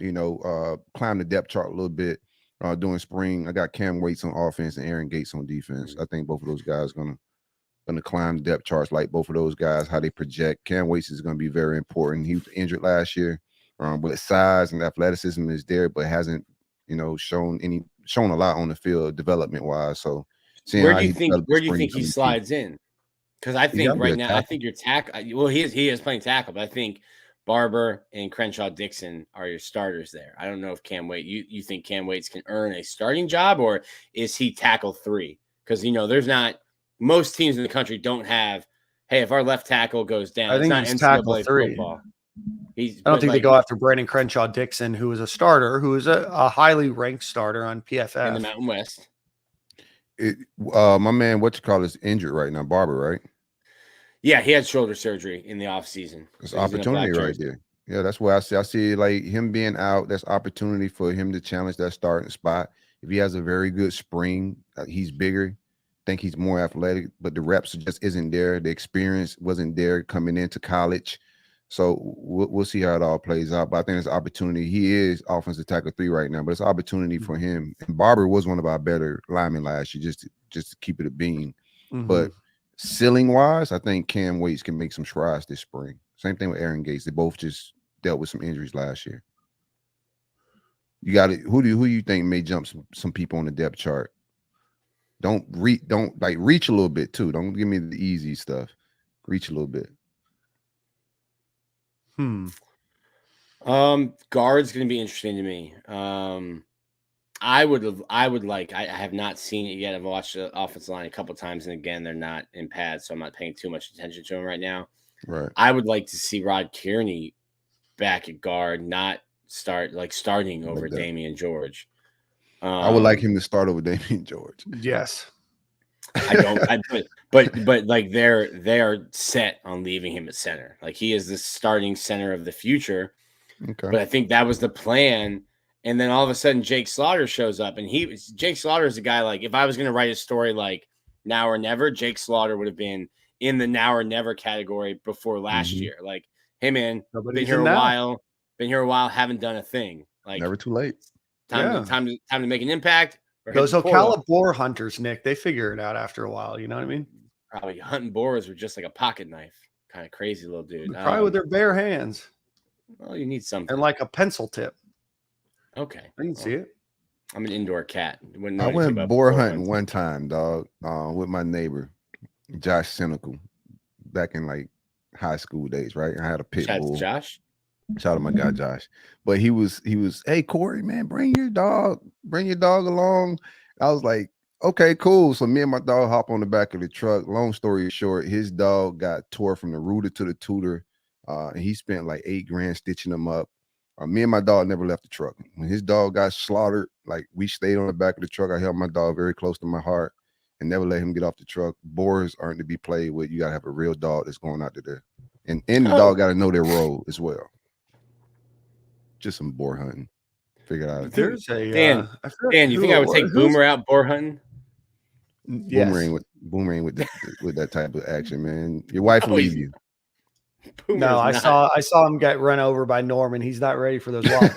climb the depth chart a little bit during spring. I got Cam Waits on offense and Aaron Gates on defense. I think both of those guys gonna climb the depth charts like both of those guys, how they project. Cam Waits is gonna be very important. He was injured last year, but his size and athleticism is there, but hasn't, shown a lot on the field development wise. So where do you think he slides in? Because I think right now, I think your tackle. Well, he is playing tackle, but I think Barber and Crenshaw Dixon are your starters there. I don't know if Cam Waits. You think Cam Waits can earn a starting job, or is he tackle 3? Because there's not most teams in the country don't have. Hey, if our left tackle goes down, I think it's he's not tackle NCAA 3. football. I don't think they go after Brandon Crenshaw Dixon, who is a starter, who is a highly ranked starter on PFF in the Mountain West. My man, is injured right now, Barber, right? Yeah, he had shoulder surgery in the offseason. It's opportunity right there. Yeah, that's where I see like him being out. That's opportunity for him to challenge that starting spot. If he has a very good spring, he's bigger. I think he's more athletic, but the reps just isn't there. The experience wasn't there coming into college. So we'll see how it all plays out. But I think it's an opportunity. He is offensive tackle 3 right now, but it's an opportunity for him. And Barber was one of our better linemen last year, just to keep it a beam. But ceiling wise, I think Cam Waits can make some strides this spring. Same thing with Aaron Gates. They both just dealt with some injuries last year. You got it. Who do you think may jump some people on the depth chart? Don't reach a little bit too. Don't give me the easy stuff. Reach a little bit. Guard's going to be interesting to me. I have not seen it yet. I've watched the offensive line a couple of times, and again, they're not in pads, so I'm not paying too much attention to them right now. Right. I would like to see Rod Kearney back at guard, not starting over Damian George. I would like him to start over Damian George. Yes. I don't. But like they are set on leaving him at center. Like he is the starting center of the future. Okay. But I think that was the plan. And then all of a sudden, Jake Slaughter shows up, and Jake Slaughter is a guy like if I was going to write a story like Now or Never, Jake Slaughter would have been in the Now or Never category before last year. Like, hey man, been here a while, haven't done a thing. Like never too late. Time to make an impact. Those Ocala boar hunters, Nick, they figure it out after a while. You know what I mean? Probably hunting boars with just like a pocket knife. Kind of crazy little dude. Probably with their bare hands. Well, you need something. And like a pencil tip. Okay. I can see it. I'm an indoor cat. I went boar hunting one time, dog, with my neighbor, Josh Cynical, back in like high school days, right? I had a pit bull. Josh? Shout out my guy Josh. But he was, hey Corey, man, bring your dog along. I was like, okay, cool. So me and my dog hop on the back of the truck. Long story short, his dog got tore from the rooter to the tutor. And he spent like $8,000 stitching him up. Me and my dog never left the truck. When his dog got slaughtered, like we stayed on the back of the truck. I held my dog very close to my heart and never let him get off the truck. Boars aren't to be played with. You gotta have a real dog that's going out there. And the dog gotta know their role as well. Just some boar hunting. Figure out. There's a Dan, you think I would take Boomer out boar hunting? Yes. Boomerang with that type of action, man. Your wife will leave you. No, I saw him get run over by Norman. He's not ready for those walk.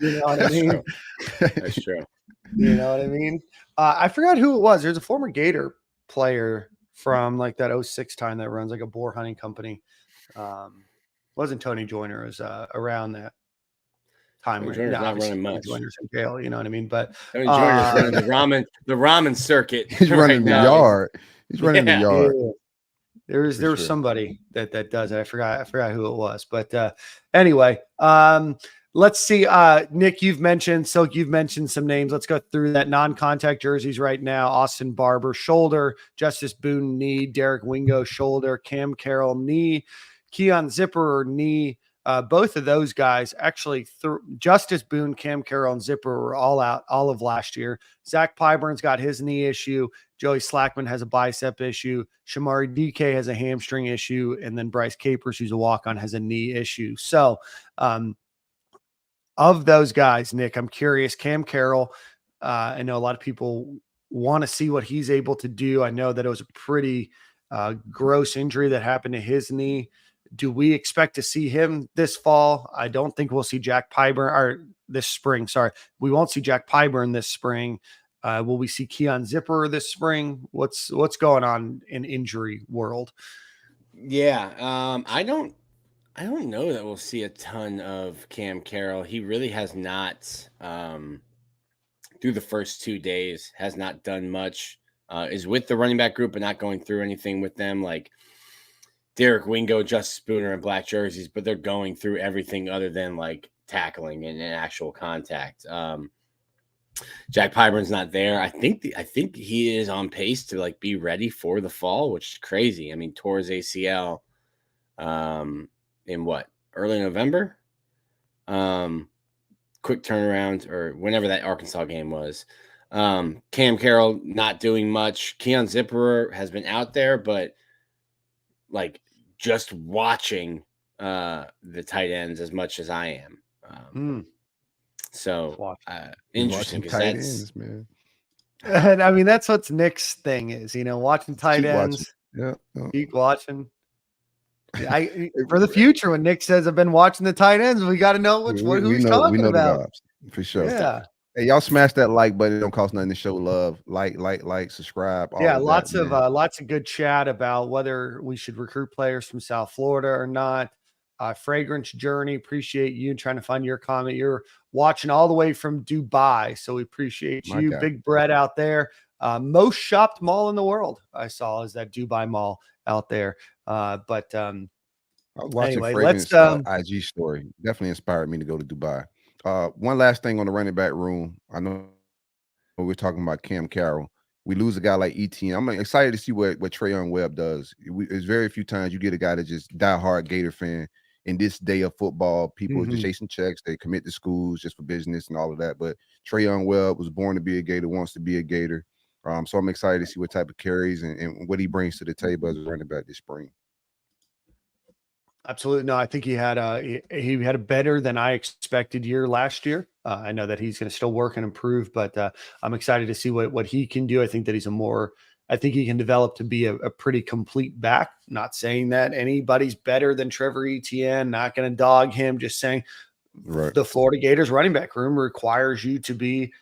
You know what I mean? That's true. You know what I mean? I forgot who it was. There's a former Gator player from like that 06 time that runs like a boar hunting company. Wasn't Tony Joyner, it was around that time. Joyner's not running much. Joyner's in Gale, you know what I mean? But Tony Joyner's running the ramen circuit. He's running the yard. He's running the yard. Yeah. There was sure. somebody that does it. I forgot who it was. But anyway, let's see. Nick, you've mentioned some names. Let's go through that non-contact jerseys right now. Austin Barber, shoulder. Justice Boone, knee. Derek Wingo, shoulder. Cam Carroll, knee. Keon Zipper, knee. Both of those guys actually, Justice Boone, Cam Carroll, and Zipper were all out all of last year. Zach Pyburn's got his knee issue. Joey Slackman has a bicep issue. Shamari DK has a hamstring issue. And then Bryce Capers, who's a walk-on, has a knee issue. So of those guys, Nick, I'm curious. Cam Carroll, I know a lot of people want to see what he's able to do. I know that it was a pretty gross injury that happened to his knee. Do we expect to see him this fall? I don't think we'll see Jack Pyburn or this spring. Sorry. We won't see Jack Pyburn this spring. Will we see Keon Zipper this spring? What's going on in injury world? Yeah. I don't know that we'll see a ton of Cam Carroll. He really has not, through the first 2 days, has not done much, is with the running back group, but not going through anything with them. Like Derek Wingo, Justice Spooner, and black jerseys, but they're going through everything other than like tackling and actual contact. Jack Pyburn's not there. I think he is on pace to like be ready for the fall, which is crazy. I mean, tore his ACL in what, early November? Quick turnaround, or whenever that Arkansas game was. Cam Carroll not doing much. Keon Zipper has been out there, but like just watching the tight ends as much as I am. So interesting, because tight that's ends, man. And I mean, that's what Nick's thing is, watching tight ends. Yeah. Keep watching. For the future, when Nick says I've been watching the tight ends, we got to know who's talking about. The vibes, for sure. Yeah. Hey, y'all smash that like button. It don't cost nothing to show love. Like, subscribe. Yeah, lots of good chat about whether we should recruit players from South Florida or not. Fragrance Journey, appreciate you trying to find your comment. You're watching all the way from Dubai, so we appreciate you. God. Big Brett out there. Most shopped mall in the world I saw is that Dubai mall out there. I was watching anyway, Fragrance IG story. Definitely inspired me to go to Dubai. One last thing on the running back room. I know we're talking about Cam Carroll. We lose a guy like ETN. I'm excited to see what Trayon Webb does. It's very few times you get a guy that just diehard Gator fan. In this day of football, people are just chasing checks. They commit to schools just for business and all of that. But Trayon Webb was born to be a Gator, wants to be a Gator. So I'm excited to see what type of carries and what he brings to the table as a running back this spring. Absolutely. No, I think he had a better than I expected year last year. I know that he's going to still work and improve, but I'm excited to see what he can do. I think that I think he can develop to be a pretty complete back. Not saying that anybody's better than Trevor Etienne, not going to dog him, just saying the Florida Gators running back room requires you to be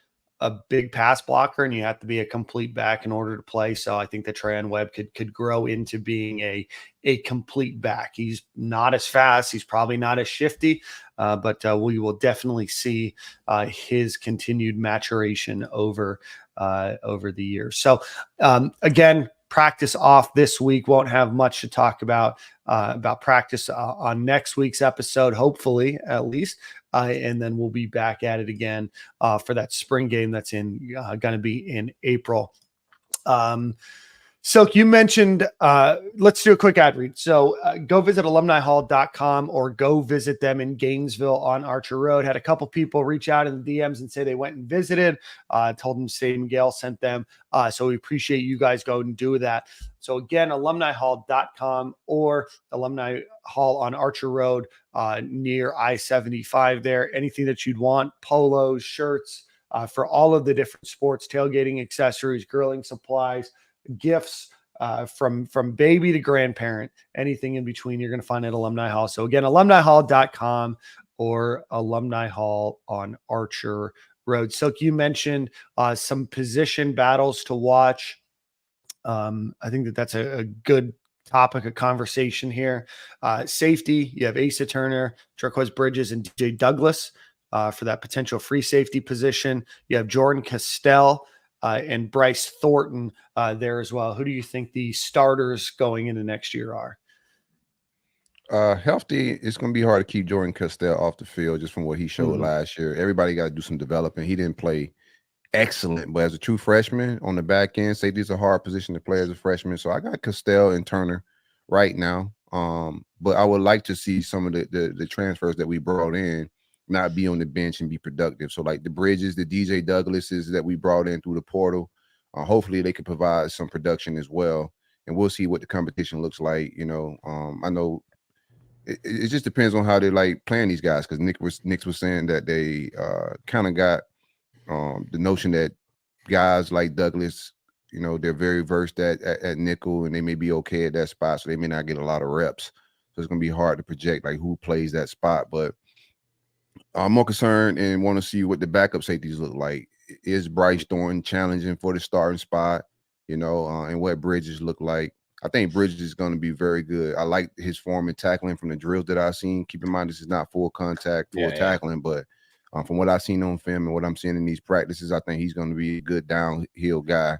a big pass blocker and you have to be a complete back in order to play. So I think that Trayon Webb could grow into being a complete back. He's not as fast. He's probably not as shifty, but we will definitely see his continued maturation over the years. So again, practice off this week. Won't have much to talk about practice on next week's episode, hopefully at least. And then we'll be back at it again for that spring game that's going to be in April. Silk, you mentioned, let's do a quick ad read. So go visit alumnihall.com or go visit them in Gainesville on Archer Road. Had a couple people reach out in the DMs and say they went and visited, told them Stadium Gale sent them. So we appreciate you guys going and do that. So again, alumnihall.com or Alumni Hall on Archer Road near I-75 there. Anything that you'd want, polos, shirts, for all of the different sports, tailgating accessories, grilling supplies, gifts, from baby to grandparent, anything in between, you're going to find at Alumni Hall. So again, alumnihall.com or Alumni Hall on Archer Road. So you mentioned some position battles to watch. I think that's a good topic of conversation here. Safety, you have Asa Turner, Turquoise Bridges, and DJ Douglas for that potential free safety position. You have Jordan Castell and Bryce Thornton there as well. Who do you think the starters going into next year are? Healthy, it's going to be hard to keep Jordan Castell off the field just from what he showed last year. Everybody got to do some developing. He didn't play excellent, but as a true freshman on the back end, safety is a hard position to play as a freshman. So I got Castell and Turner right now. But I would like to see some of the transfers that we brought in not be on the bench and be productive. So like the Bridges, the DJ Douglases that we brought in through the portal, hopefully they can provide some production as well. And we'll see what the competition looks like. You know, I know it just depends on how they like playing these guys, because Nick was saying that they kind of got the notion that guys like Douglas, you know, they're very versed at nickel and they may be okay at that spot, so they may not get a lot of reps. So it's going to be hard to project like who plays that spot. But I'm more concerned and want to see what the backup safeties look like. Is Bryce Thornton challenging for the starting spot, you know, and what Bridges look like? I think Bridges is going to be very good. I like his form in tackling from the drills that I've seen. Keep in mind, this is not full contact, full tackling, but from what I've seen on film and what I'm seeing in these practices, I think he's going to be a good downhill guy.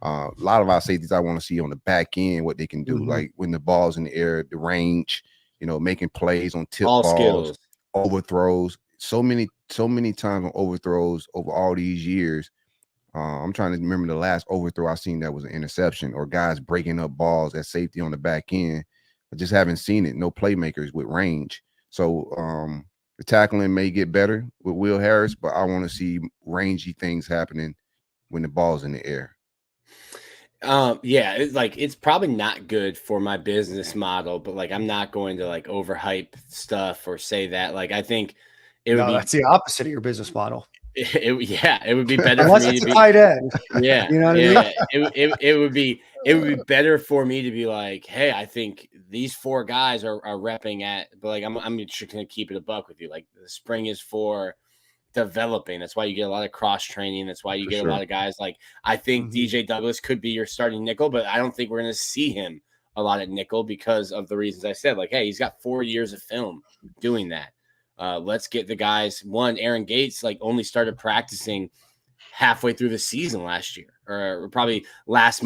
A lot of our safeties I want to see on the back end, what they can do, like when the ball's in the air, the range, you know, making plays on tip balls, skills, overthrows. So many times on overthrows over all these years. I'm trying to remember the last overthrow I seen that was an interception or guys breaking up balls at safety on the back end. I just haven't seen it. No playmakers with range. So the tackling may get better with Will Harris, but I want to see rangy things happening when the ball's in the air. Yeah, it's probably not good for my business model, but like I'm not going to like overhype stuff or say that. Like I think that's the opposite of your business model. It would be better Unless for me it's to be tight end. Yeah, you know what I mean? It would be better for me to be like, hey, I think these four guys are repping at, but like I'm just gonna keep it a buck with you. Like the spring is for developing. That's why you get a lot of cross training. That's why you get a lot of guys like I think DJ Douglas could be your starting nickel, but I don't think we're gonna see him a lot at nickel because of the reasons I said. Like, hey, he's got 4 years of film doing that. Let's get the guys. Aaron Gates like only started practicing halfway through the season last year, or probably last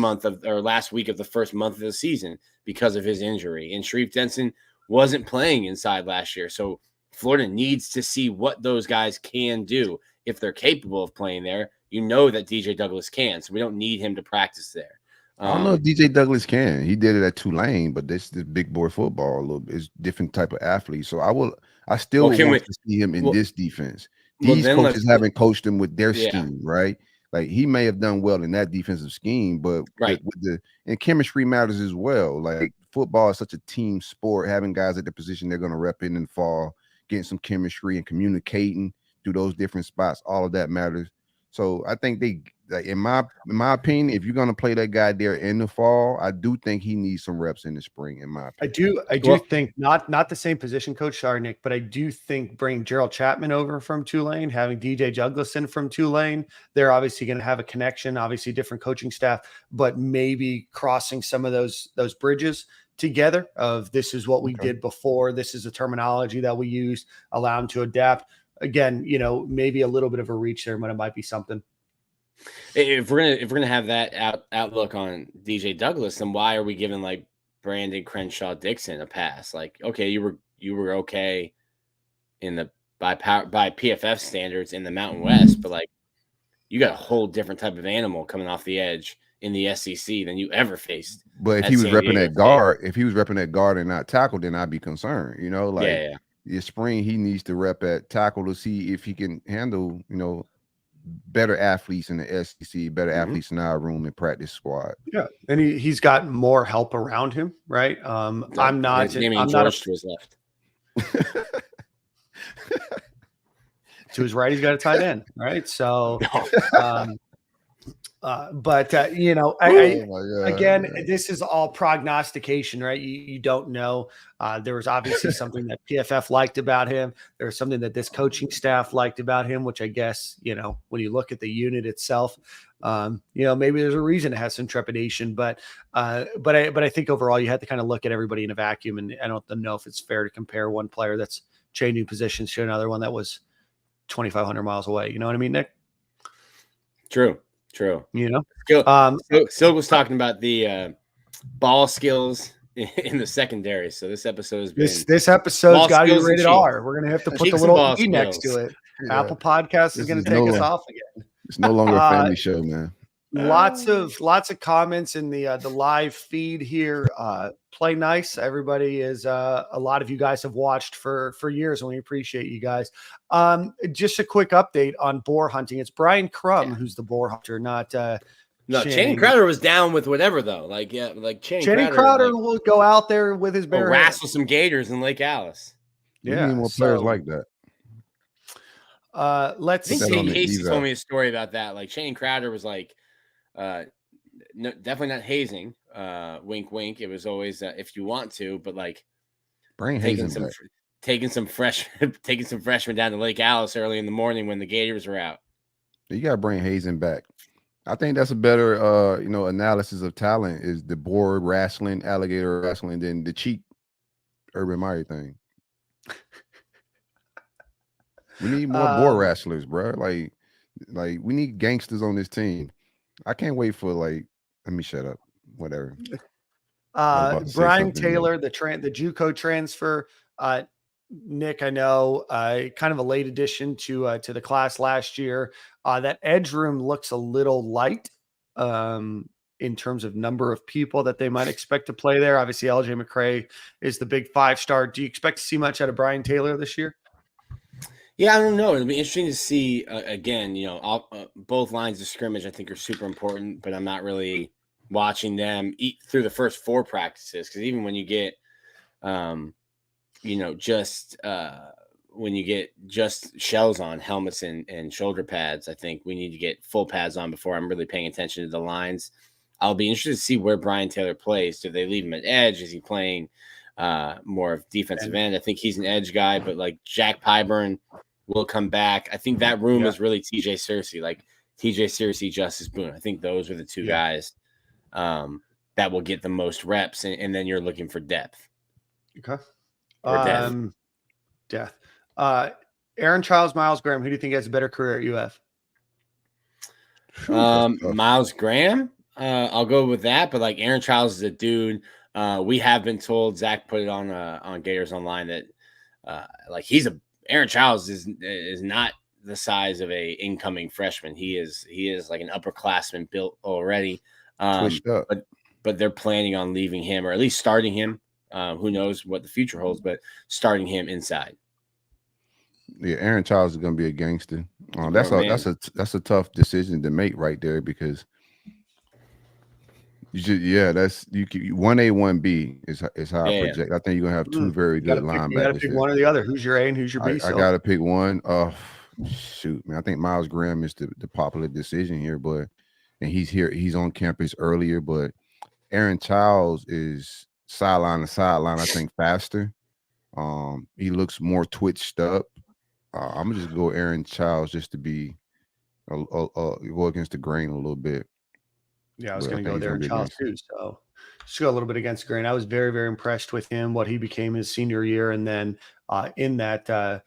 week of the first month of the season because of his injury. And Sharif Denson wasn't playing inside last year. So Florida needs to see what those guys can do. If they're capable of playing there, you know that DJ Douglas can. So we don't need him to practice there. I don't know if DJ Douglas can. He did it at Tulane, but this is big boy football. A little bit. It's different type of athlete. So I still want to see him in this defense. These coaches haven't coached him with their scheme, right? Like he may have done well in that defensive scheme, but and chemistry matters as well. Like football is such a team sport. Having guys at the position they're going to rep in and fall, getting some chemistry and communicating through those different spots, all of that matters. So I think in my opinion, if you're going to play that guy there in the fall, I do think he needs some reps in the spring. In my opinion, I do think not the same position coach, sorry, Nick, but I do think bringing Gerald Chapman over from Tulane, having DJ Douglas in from Tulane, they're obviously going to have a connection. Obviously, different coaching staff, but maybe crossing some of those bridges together. Of this is what we did before. This is the terminology that we use. Allow them to adapt. Again, you know, maybe a little bit of a reach there, but it might be something. If we're gonna have that outlook on DJ Douglas, then why are we giving like Brandon Crenshaw Dixon a pass? Like, okay, you were okay in the by PFF standards in the Mountain West, but like you got a whole different type of animal coming off the edge in the SEC than you ever faced. But if he was repping that guard, and not tackle, then I'd be concerned. You know, like this spring he needs to rep at tackle to see if he can handle, you know, better athletes in the SEC, better athletes in our room and practice squad. Yeah, and he's got more help around him, right? I'm not George to his left. To his right, he's got a tight end, right? So, you know, again, this is all prognostication, right? You don't know. There was obviously something that PFF liked about him. There was something that this coaching staff liked about him, which I guess, you know, when you look at the unit itself, you know, maybe there's a reason it has some trepidation, but I think overall you have to kind of look at everybody in a vacuum, and I don't know if it's fair to compare one player that's changing positions to another one that was 2,500 miles away. You know what I mean, Nick? True. True. You know, Silk was talking about the ball skills in the secondary. So this episode has been this episode's got to be skills and rated cheeks. R. We're gonna have to put the Cheeks and little ball E next skills. to it. Yeah. Apple Podcast is This gonna is take no- us off again. It's no longer a family show, man. Lots of comments in the live feed here. Play nice. Everybody is a lot of you guys have watched for years, and we appreciate you guys. Just a quick update on boar hunting. It's Brian Crum who's the boar hunter, not No, Channing Crowder was down with whatever though. Like Channing Crowder will go out there with his bare hands. wrestle some gators in Lake Alice. We need more players like that. Let's I see. think Casey told me a story about that. Like Channing Crowder was like, no, definitely not hazing. Wink, wink. It was always if you want to, but like Bring taking Hazing some freshmen down to Lake Alice early in the morning when the Gators were out. You got to bring Hazing back. I think that's a better, analysis of talent is the boar wrestling, alligator wrestling than the cheap Urban Meyer thing. We need more boar wrestlers, bro. Like we need gangsters on this team. I can't wait for let me shut up. Whatever. Brian Taylor, the JUCO transfer. Nick, I know, kind of a late addition to the class last year. That edge room looks a little light in terms of number of people that they might expect to play there. Obviously, LJ McCray is the big 5-star. Do you expect to see much out of Brian Taylor this year? Yeah, I don't know. It'll be interesting to see again. Both lines of scrimmage I think are super important, but I'm not really watching them eat through the first 4 practices because even when you get, when you get just shells on, helmets and shoulder pads, I think we need to get full pads on before I'm really paying attention to the lines. I'll be interested to see where Brian Taylor plays. Do they leave him at edge? Is he playing more of defensive end? I think he's an edge guy, but like Jack Pyburn will come back. I think that room is really TJ Searcy, like TJ Searcy, Justice Boone. I think those are the 2 guys that will get the most reps, and then you're looking for depth. Okay. Or death. Aaron Childs, Miles Graham. Who do you think has a better career at UF? Miles Graham. I'll go with that, but like Aaron Childs is a dude. We have been told, Zach put it on Gators Online, that Aaron Childs is not the size of a incoming freshman. He is like an upperclassman built already. But they're planning on leaving him, or at least starting him. Who knows what the future holds, but starting him inside. Yeah, Aaron Childs is going to be a gangster. That's a tough decision to make right there because you should, that's 1A, 1B is how I project. I think you're gonna have 2 very good linebackers. You got to pick one or the other. Who's your A and who's your B? I got to pick one. Shoot, man. I think Miles Graham is the popular decision here, and he's here. He's on campus earlier, but Aaron Childs is sideline to sideline. I think faster. He looks more twitched up. I'm gonna just go Aaron Childs just to be go against the grain a little bit. Yeah, I was going to go there in Childs too. So just go a little bit against the grain. I was very, very impressed with him, what he became his senior year. And then in that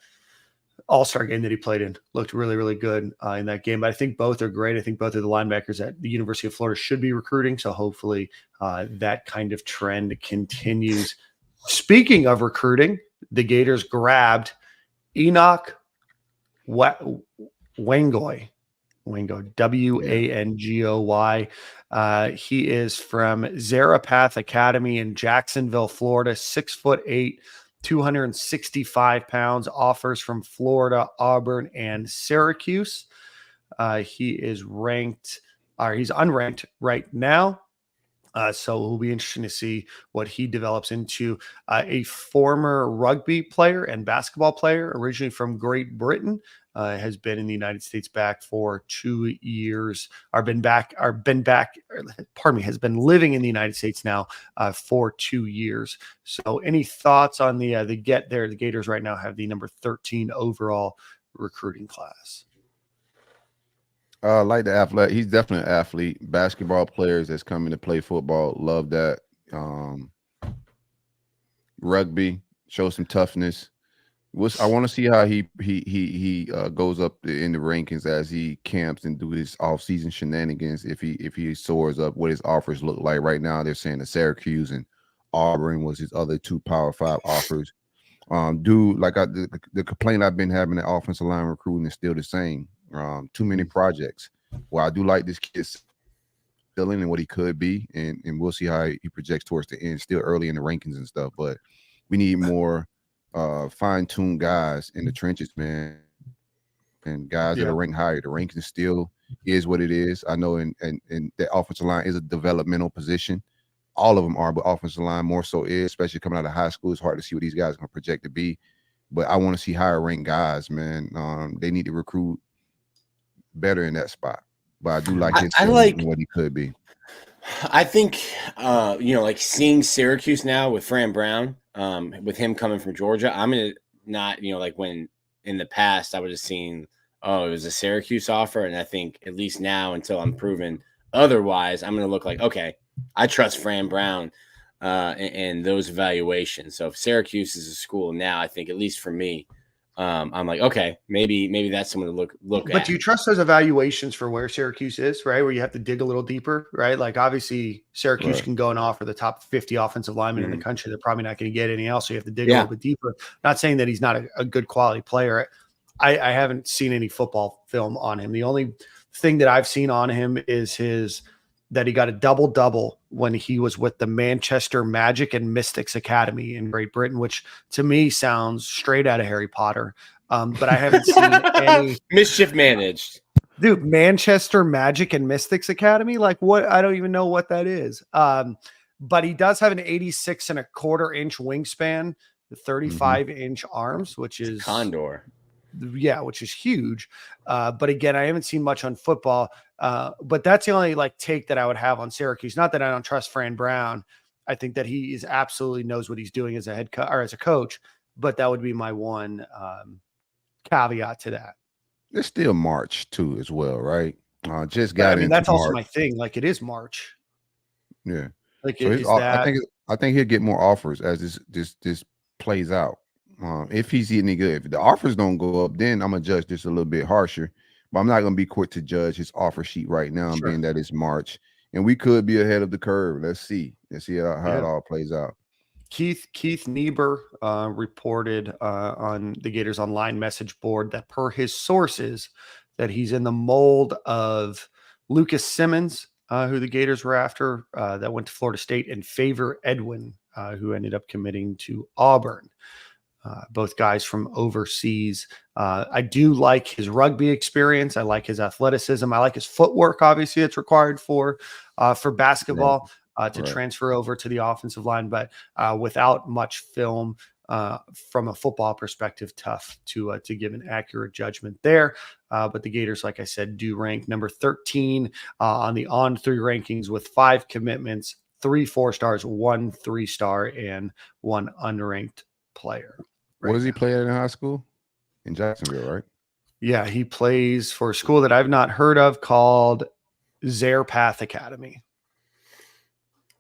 all-star game that he played in, looked really, really good in that game. But I think both are great. I think both of the linebackers at the University of Florida should be recruiting. So hopefully that kind of trend continues. Speaking of recruiting, the Gators grabbed Enoch Wangoy. Wangoy. He is from Zarephath Academy in Jacksonville, Florida, 6'8", 265 pounds, offers from Florida, Auburn, and Syracuse. He is he's unranked right now. So it'll be interesting to see what he develops into. A former rugby player and basketball player, originally from Great Britain, has been in the United States back for 2 years, has been living in the United States now for 2 years. So any thoughts on the get there? The Gators right now have the number 13 overall recruiting class. Like the athlete, he's definitely an athlete. Basketball players that's coming to play football love that. Rugby, show some toughness. I want to see how he goes up in the rankings as he camps and do his off-season shenanigans. If he soars up, what his offers look like right now. They're saying that Syracuse and Auburn was his other 2 Power 5 offers. The complaint I've been having at offensive line recruiting is still the same. Too many projects. Well, I do like this kid still in and what he could be, and we'll see how he projects towards the end. Still early in the rankings and stuff, but we need more fine-tuned guys in the trenches, man, and guys that are ranked higher. The ranking still is what it is. I know, and the offensive line is a developmental position. All of them are, but offensive line more so is, especially coming out of high school. It's hard to see what these guys are going to project to be. But I want to see higher ranked guys, man. They need to recruit better in that spot. But I do like his what he could be. I think, like seeing Syracuse now with Fran Brown, with him coming from Georgia, I'm going to not, like when in the past I would have seen, it was a Syracuse offer. And I think at least now until I'm proven otherwise, I'm going to look like, okay, I trust Fran Brown and those evaluations. So if Syracuse is a school now, I think at least for me, I'm like, okay, maybe that's someone to look at. But do you trust those evaluations for where Syracuse is, right? Where you have to dig a little deeper, right? Like obviously Syracuse can go and offer the top 50 offensive linemen in the country. They're probably not going to get any else. So you have to dig a little bit deeper. Not saying that he's not a good quality player. I haven't seen any football film on him. The only thing that I've seen on him is that he got a double-double when he was with the Manchester Magic and Mystics Academy in Great Britain, which to me sounds straight out of Harry Potter. But I haven't seen any mischief managed. Dude, Manchester Magic and Mystics Academy? Like what? I don't even know what that is. But he does have an 86.25-inch wingspan, 35-inch arms, which is Condor. Yeah, which is huge. But again, I haven't seen much on football. But that's the only take that I would have on Syracuse. Not that I don't trust Fran Brown. I think that he is absolutely knows what he's doing as a head or as a coach. But that would be my one caveat to that. It's still March too, as well, right? Just got. That's also my thing. It is March. Yeah. So I think he'll get more offers as this plays out. If he's any good, if the offers don't go up, then I'm gonna judge this a little bit harsher. But I'm not gonna be quick to judge his offer sheet right now, being that it's March, and we could be ahead of the curve. Let's see how it all plays out. Keith Niebuhr reported on the Gators online message board that per his sources that he's in the mold of Lucas Simmons, who the Gators were after, that went to Florida State, and Favor Edwin, who ended up committing to Auburn. Both guys from overseas. I do like his rugby experience. I like his athleticism. I like his footwork. Obviously, it's required for basketball to transfer over to the offensive line, but without much film from a football perspective, tough to give an accurate judgment there. But the Gators, like I said, do rank number 13 on the On3 rankings with 5 commitments, 3 4-stars, 1 3-star, and 1 unranked player. What does he play at in high school? In Jacksonville, right? Yeah, he plays for a school that I've not heard of called Zarpath Academy.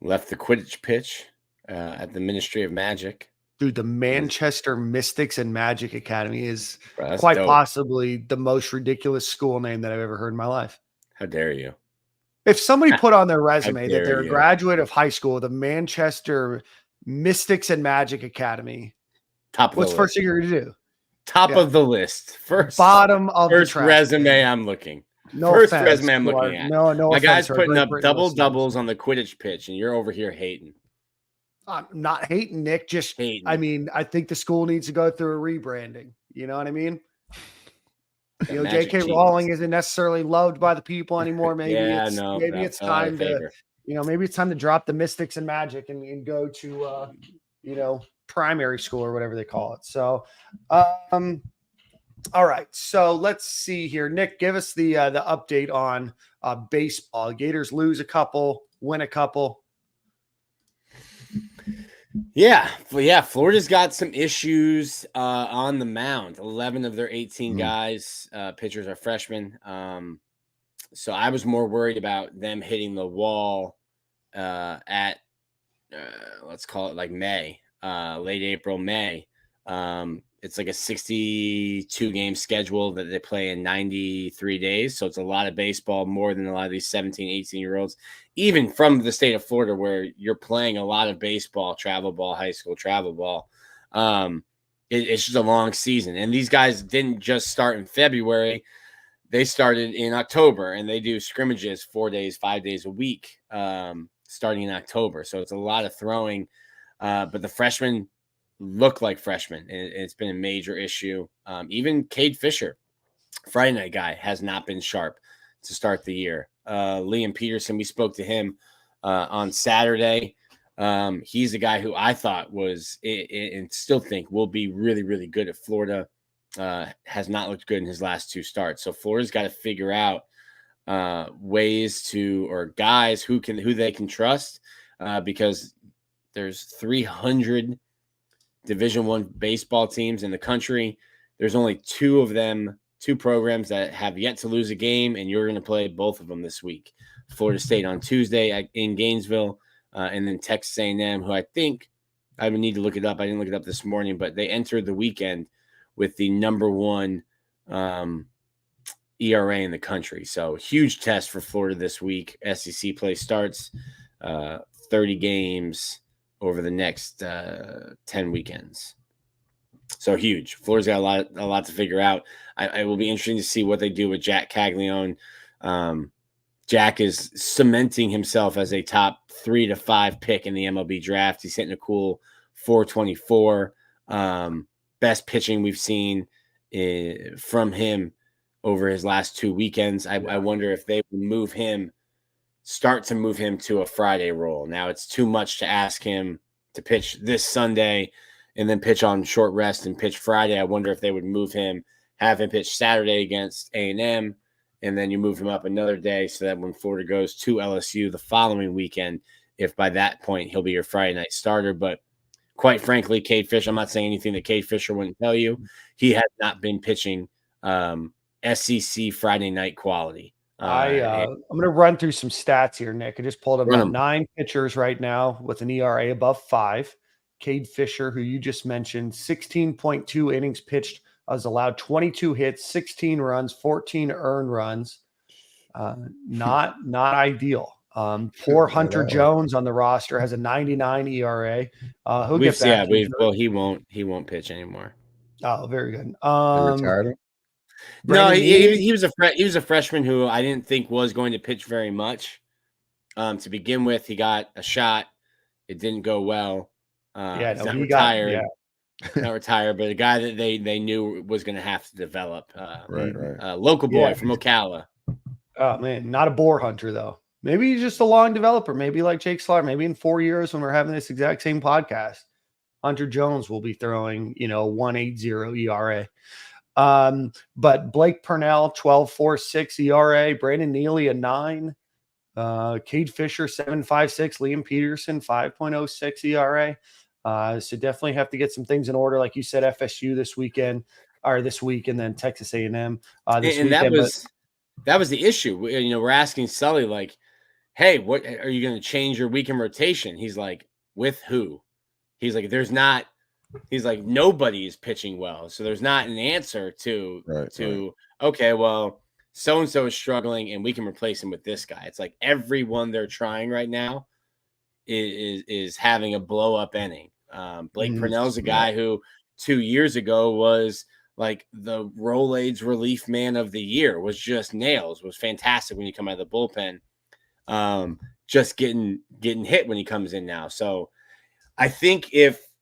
Left the Quidditch pitch at the Ministry of Magic. Dude, the Manchester Mystics and Magic Academy is quite possibly the most ridiculous school name that I've ever heard in my life. How dare you? If somebody put on their resume that they're a graduate of high school, the Manchester Mystics and Magic Academy, what's first thing you're going to do? Top of the list. Bottom of first the resume I'm looking. No first offense, resume I'm looking at. No. My guy's putting up double doubles on the Quidditch pitch, and you're over here hating. I'm not hating, Nick. Just hating. I mean, I think the school needs to go through a rebranding. You know what I mean? J.K. Rowling isn't necessarily loved by the people anymore. Maybe it's time to, maybe it's time to drop the Mystics and Magic and go to, primary school or whatever they call it. So, all right. So let's see here. Nick, give us the update on baseball. Gators lose a couple, win a couple. Yeah. Florida's got some issues on the mound. 11 of their 18 guys, pitchers are freshmen. So I was more worried about them hitting the wall at let's call it like May, late April, May. it's like a 62 game schedule that they play in 93 days. So it's a lot of baseball, more than a lot of these 17, 18-year-olds, even from the state of Florida, where you're playing a lot of baseball, travel ball, high school travel ball. It's just a long season. And these guys didn't just start in February. They started in October, and they do scrimmages 4 days, 5 days a week, starting in October. So it's a lot of throwing. But the freshmen look like freshmen, and it's been a major issue. Even Cade Fisher, Friday night guy, has not been sharp to start the year. Liam Peterson, we spoke to him on Saturday. He's a guy who I thought was, and still think will be really, really good at Florida. Has not looked good in his last 2 starts. So Florida's got to figure out ways to, or guys who they can trust, because there's 300 Division I baseball teams in the country. There's only 2 of them, 2 programs that have yet to lose a game, and you're going to play both of them this week. Florida State on Tuesday in Gainesville, and then Texas A&M, who I think I would need to look it up. I didn't look it up this morning, but they entered the weekend with the number 1 ERA in the country. So huge test for Florida this week. SEC play starts 30 games over the next 10 weekends. So huge. Florida's got a lot to figure out. I will be interesting to see what they do with Jack Caglianone. Jack is cementing himself as a top 3 to 5 pick in the MLB draft. He's hitting a cool 424. Best pitching we've seen from him over his last 2 weekends. I wonder if they would start to move him to a Friday role. Now it's too much to ask him to pitch this Sunday and then pitch on short rest and pitch Friday. I wonder if they would have him pitch Saturday against A&M, and then you move him up another day so that when Florida goes to LSU the following weekend, if by that point he'll be your Friday night starter. But quite frankly, Cade Fisher, I'm not saying anything that Cade Fisher wouldn't tell you. He has not been pitching SEC Friday night quality. I'm going to run through some stats here, Nick. I just pulled up 9 pitchers right now with an ERA above 5. Cade Fisher, who you just mentioned, 16.2 innings pitched, has allowed 22 hits, 16 runs, 14 earned runs. Not ideal. Poor Hunter Jones on the roster has a 99 ERA. He'll get back. Well, he won't pitch anymore. Oh, very good. Retired him? No, he was a freshman who I didn't think was going to pitch very much. To begin with, he got a shot. It didn't go well. He's not retired. Not retired, but a guy that they knew was going to have to develop. Right. Local boy from Ocala. Oh man, not a bore hunter though. Maybe he's just a long developer. Maybe like Jake Slaughter. Maybe in 4 years when we're having this exact same podcast, Hunter Jones will be throwing 1.80 ERA. But Blake Purnell, 12.46 ERA, Brandon Neely, a 9, Cade Fisher, 7.56, Liam Peterson, 5.06 ERA. So definitely have to get some things in order. Like you said, FSU this week, and then Texas A&M this weekend. That was the issue. We're asking Sully, like, hey, what are you going to change your weekend rotation? He's like, with who? He's like, nobody is pitching well. So there's not an answer to okay, well, so-and-so is struggling and we can replace him with this guy. It's like everyone they're trying right now is having a blow-up inning. Blake Purnell's a guy who 2 years ago was like the Rolaids relief man of the year, was just nails, was fantastic when you come out of the bullpen. Just getting hit when he comes in now. So I think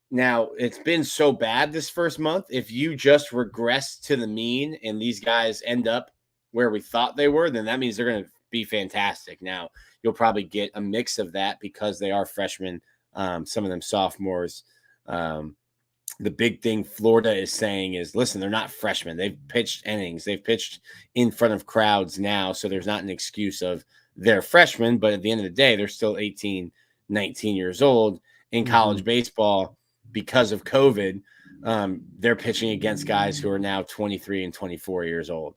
now it's been so bad this first month, if you just regress to the mean and these guys end up where we thought they were, then that means they're going to be fantastic. Now you'll probably get a mix of that because they are freshmen, some of them sophomores. The big thing Florida is saying is, listen, they're not freshmen. They've pitched innings. They've pitched in front of crowds now. So there's not an excuse of they're freshmen, but at the end of the day, they're still 18, 19 years old in college baseball. Because of COVID, they're pitching against guys who are now 23 and 24 years old.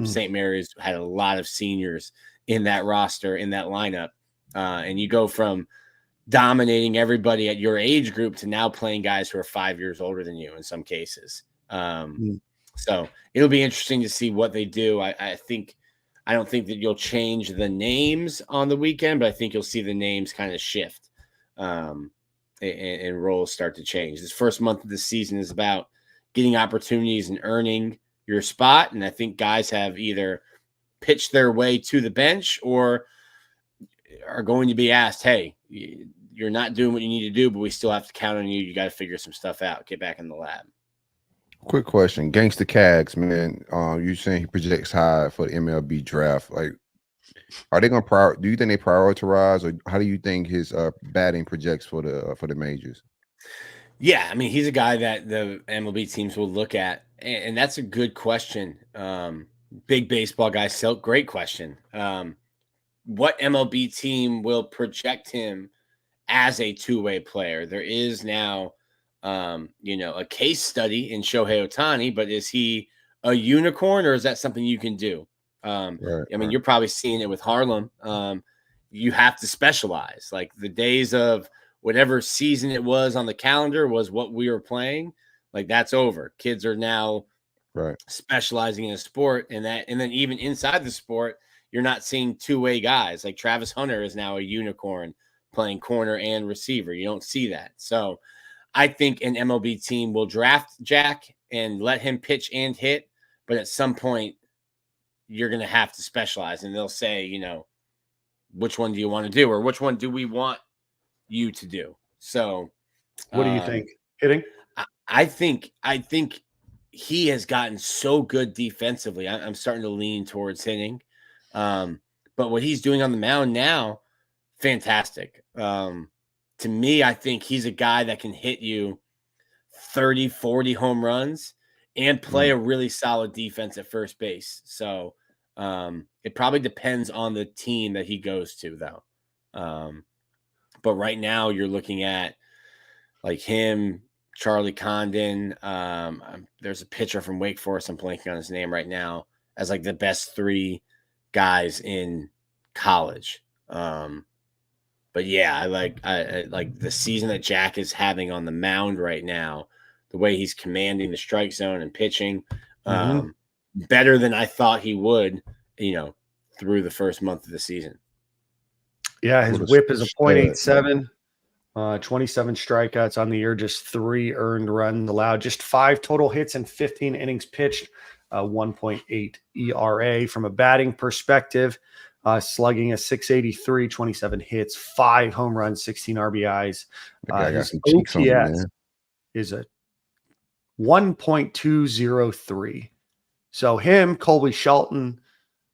St. Mary's had a lot of seniors in that roster, in that lineup. And you go from dominating everybody at your age group to now playing guys who are 5 years older than you in some cases. So it'll be interesting to see what they do. I don't think that you'll change the names on the weekend, but I think you'll see the names kind of shift and roles start to change. This first month of the season is about getting opportunities and earning your spot. And I think guys have either pitched their way to the bench or are going to be asked, hey, you're not doing what you need to do, but we still have to count on you. You got to figure some stuff out. Get back in the lab. Quick question. Gangsta Cags, man. You saying he projects high for the MLB draft. Like, are they going to do you think they prioritize, or how do you think his batting projects for the majors? Yeah, I mean, he's a guy that the MLB teams will look at, and that's a good question. Big baseball guy, Silk, great question. What MLB team will project him as a two-way player? There is now a case study in Shohei Ohtani, but is he a unicorn, or is that something you can do? You're probably seeing it with Harlem. You have to specialize. Like the days of whatever season it was on the calendar was what we were playing. Like that's over. Kids are now specializing in a sport, and then even inside the sport, you're not seeing two-way guys. Like Travis Hunter is now a unicorn playing corner and receiver. You don't see that. So I think an MLB team will draft Jack and let him pitch and hit, but at some point you're going to have to specialize, and they'll say, which one do you want to do, or which one do we want you to do? So what do you think? Hitting? I think he has gotten so good defensively. I'm starting to lean towards hitting. But what he's doing on the mound now, fantastic. To me, I think he's a guy that can hit you 30, 40 home runs and play a really solid defense at first base. So it probably depends on the team that he goes to, though. But right now you're looking at like him, Charlie Condon. There's a pitcher from Wake Forest. I'm blanking on his name right now, as like the best three guys in college. But yeah, I like the season that Jack is having on the mound right now, the way he's commanding the strike zone and pitching, better than I thought he would, through the first month of the season. Yeah, his whip is a .87, 27 strikeouts on the year, just 3 earned runs allowed, just 5 total hits and 15 innings pitched, 1.8 ERA. From a batting perspective, slugging a .683, 27 hits, 5 home runs, 16 RBIs. His OPS is a 1.203. So him, Colby Shelton,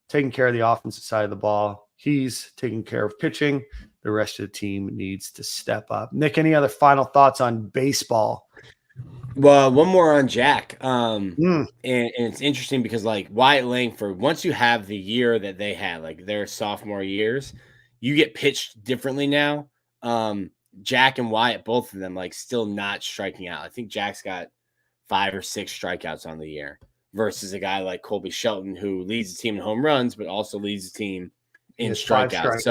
taking care of the offensive side of the ball. He's taking care of pitching. The rest of the team needs to step up. Nick, any other final thoughts on baseball? Well, one more on Jack. And it's interesting because like Wyatt Langford, once you have the year that they had, like their sophomore years, you get pitched differently now. Jack and Wyatt, both of them, like still not striking out. I think Jack's got 5 or 6 strikeouts on the year versus a guy like Colby Shelton, who leads the team in home runs, but also leads the team in strikeouts.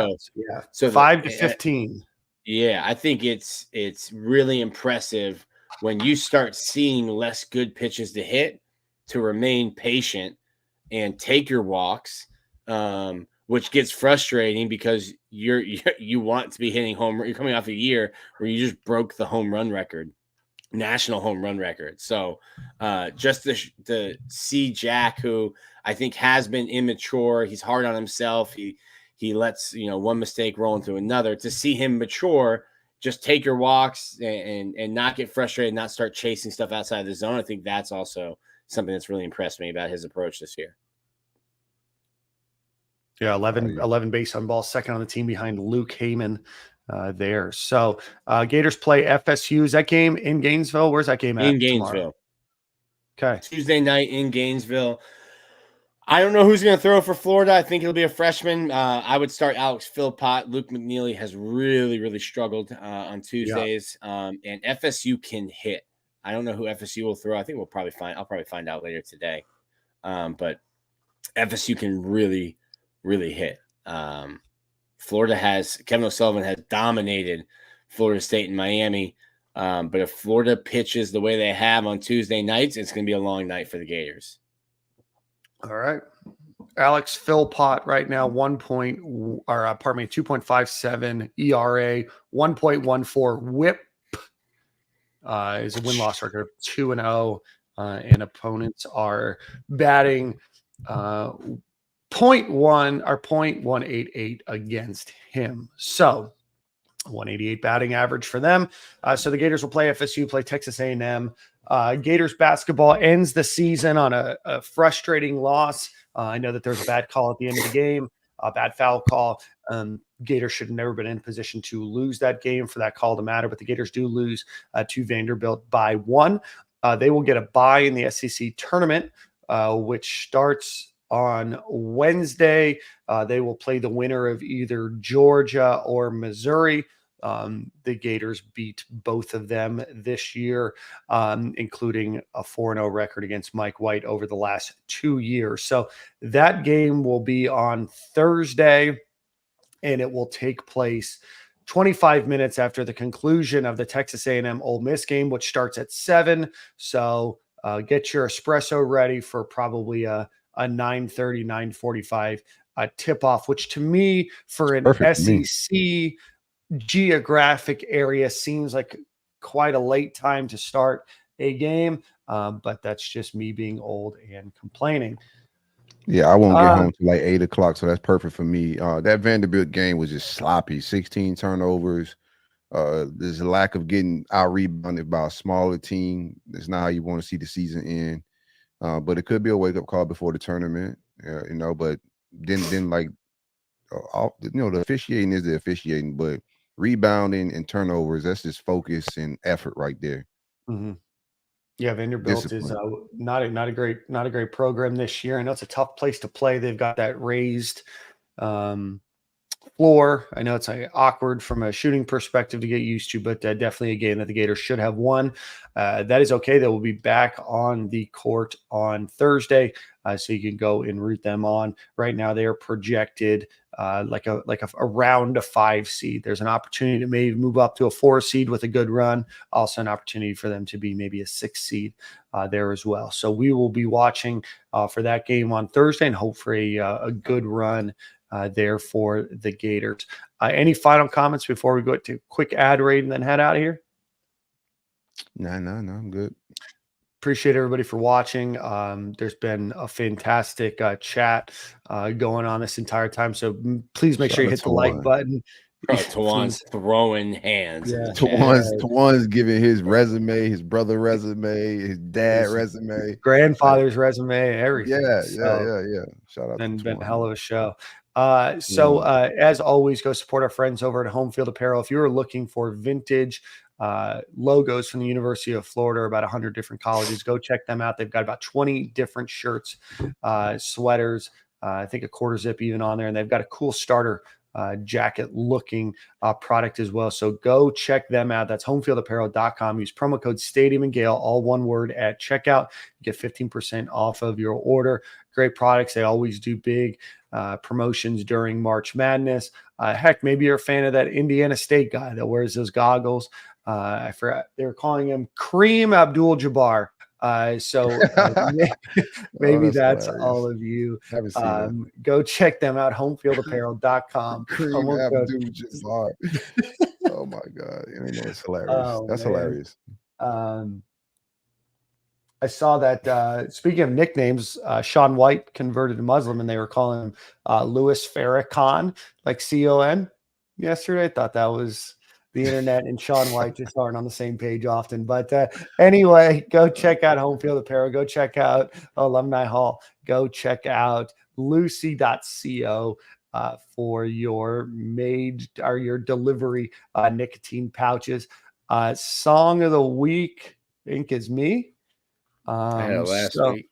So 5 to 15. Yeah, I think it's really impressive when you start seeing less good pitches to hit, to remain patient and take your walks, which gets frustrating because you want to be hitting home. You're coming off a year where you just broke the home run record, national home run record. So just to see Jack, who I think has been immature, he's hard on himself. He lets one mistake roll into another. To see him mature, just take your walks and not get frustrated, not start chasing stuff outside the zone. I think that's also something that's really impressed me about his approach this year. Yeah, 11 base on balls, second on the team behind Luke Heyman there. So Gators play FSU. Is that game in Gainesville? Where's that game at? In Gainesville. Tomorrow? Okay. Tuesday night in Gainesville. I don't know who's going to throw for Florida. I think it'll be a freshman. I would start Alex Philpott. Luke McNeely has really, really struggled on Tuesdays. And FSU can hit. I don't know who FSU will throw. I think I'll probably find out later today. But FSU can really, really hit. Florida Kevin O'Sullivan has dominated Florida State and Miami. But if Florida pitches the way they have on Tuesday nights, it's going to be a long night for the Gators. All right. Alex Philpott right now, 2.57 ERA, 1.14 WHIP is a win-loss record of 2-0, and opponents are batting 0.1 or 0.188 against him. So 188 batting average for them. So the Gators will play FSU, play Texas A&M. Gators basketball ends the season on a frustrating loss. I know that there's a bad call at the end of the game, a bad foul call. Gators should have never been in a position to lose that game for that call to matter, but the Gators do lose to Vanderbilt by 1. They will get a bye in the SEC tournament, which starts on Wednesday. They will play the winner of either Georgia or Missouri. The Gators beat both of them this year, including a 4-0 record against Mike White over the last 2 years. So that game will be on Thursday, and it will take place 25 minutes after the conclusion of the Texas A&M Ole Miss game, which starts at 7. So get your espresso ready for probably a 9:30, 9:45 tip-off, which to me, for an SEC geographic area, seems like quite a late time to start a game, but that's just me being old and complaining. Yeah, I won't get home till like 8 o'clock, so that's perfect for me. That Vanderbilt game was just sloppy. 16 turnovers. There's a lack of getting out-rebounded by a smaller team. That's not how you want to see the season end. But it could be a wake-up call before the tournament, but then like, the officiating is the officiating, but rebounding and turnovers, that's just focus and effort right there. Mm-hmm. Yeah, Vanderbilt is not a great program this year. I know it's a tough place to play. They've got that raised floor. I know it's awkward from a shooting perspective to get used to, but definitely a game that the Gators should have won. That is okay. They will be back on the court on Thursday, so you can go and root them on. Right now, they are projected around a 5 seed. There's an opportunity to maybe move up to a 4 seed with a good run. Also, an opportunity for them to be maybe a 6 seed there as well. So we will be watching for that game on Thursday and hope for a good run there for the Gators. Any final comments before we go to a quick ad read and then head out of here? No, I'm good. Appreciate everybody for watching. There's been a fantastic chat going on this entire time. So please make sure you hit the like button. Tawan's throwing hands. Yeah. Tawan's giving his resume, his brother resume, his dad resume, grandfather's resume, everything. Yeah. Shout out. And been a hell of a show. As always, go support our friends over at Home Field Apparel. If you're looking for vintage logos from the University of Florida, or about 100 different colleges, go check them out. They've got about 20 different shirts, sweaters, I think a quarter zip even on there, and they've got a cool starter jacket looking product as well. So go check them out. That's homefieldapparel.com. Use promo code Stadium and Gale, all one word, at checkout. Get 15% off of your order. Great products. They always do big promotions during March Madness. Heck, maybe you're a fan of that Indiana State guy that wears those goggles. I forgot they were calling him Kareem Abdul-Jabbar. Maybe that's hilarious. All of you. Go check them out, homefieldapparel.com. Kareem Abdul-Jabbar. Oh my God. It's hilarious. That's hilarious. I saw that, speaking of nicknames, Sean White converted to Muslim and they were calling him Louis Farrakhan, like C-O-N, yesterday. I thought that was the internet and Sean White just aren't on the same page often. But anyway, go check out Home Field Apparel. Go check out Alumni Hall. Go check out Lucy.co for your your delivery nicotine pouches. Song of the week, I think, is me. I had it last week.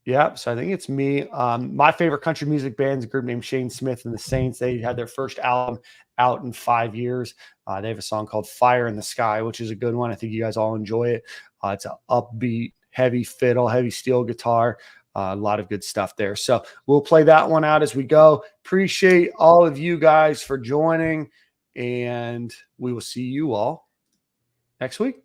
Yeah, so I think it's me. My favorite country music band is a group named Shane Smith and the Saints. They had their first album out in 5 years. They have a song called Fire in the Sky, which is a good one. I think you guys all enjoy it. It's an upbeat, heavy fiddle, heavy steel guitar. A lot of good stuff there. So we'll play that one out as we go. Appreciate all of you guys for joining. and we will see you all next week.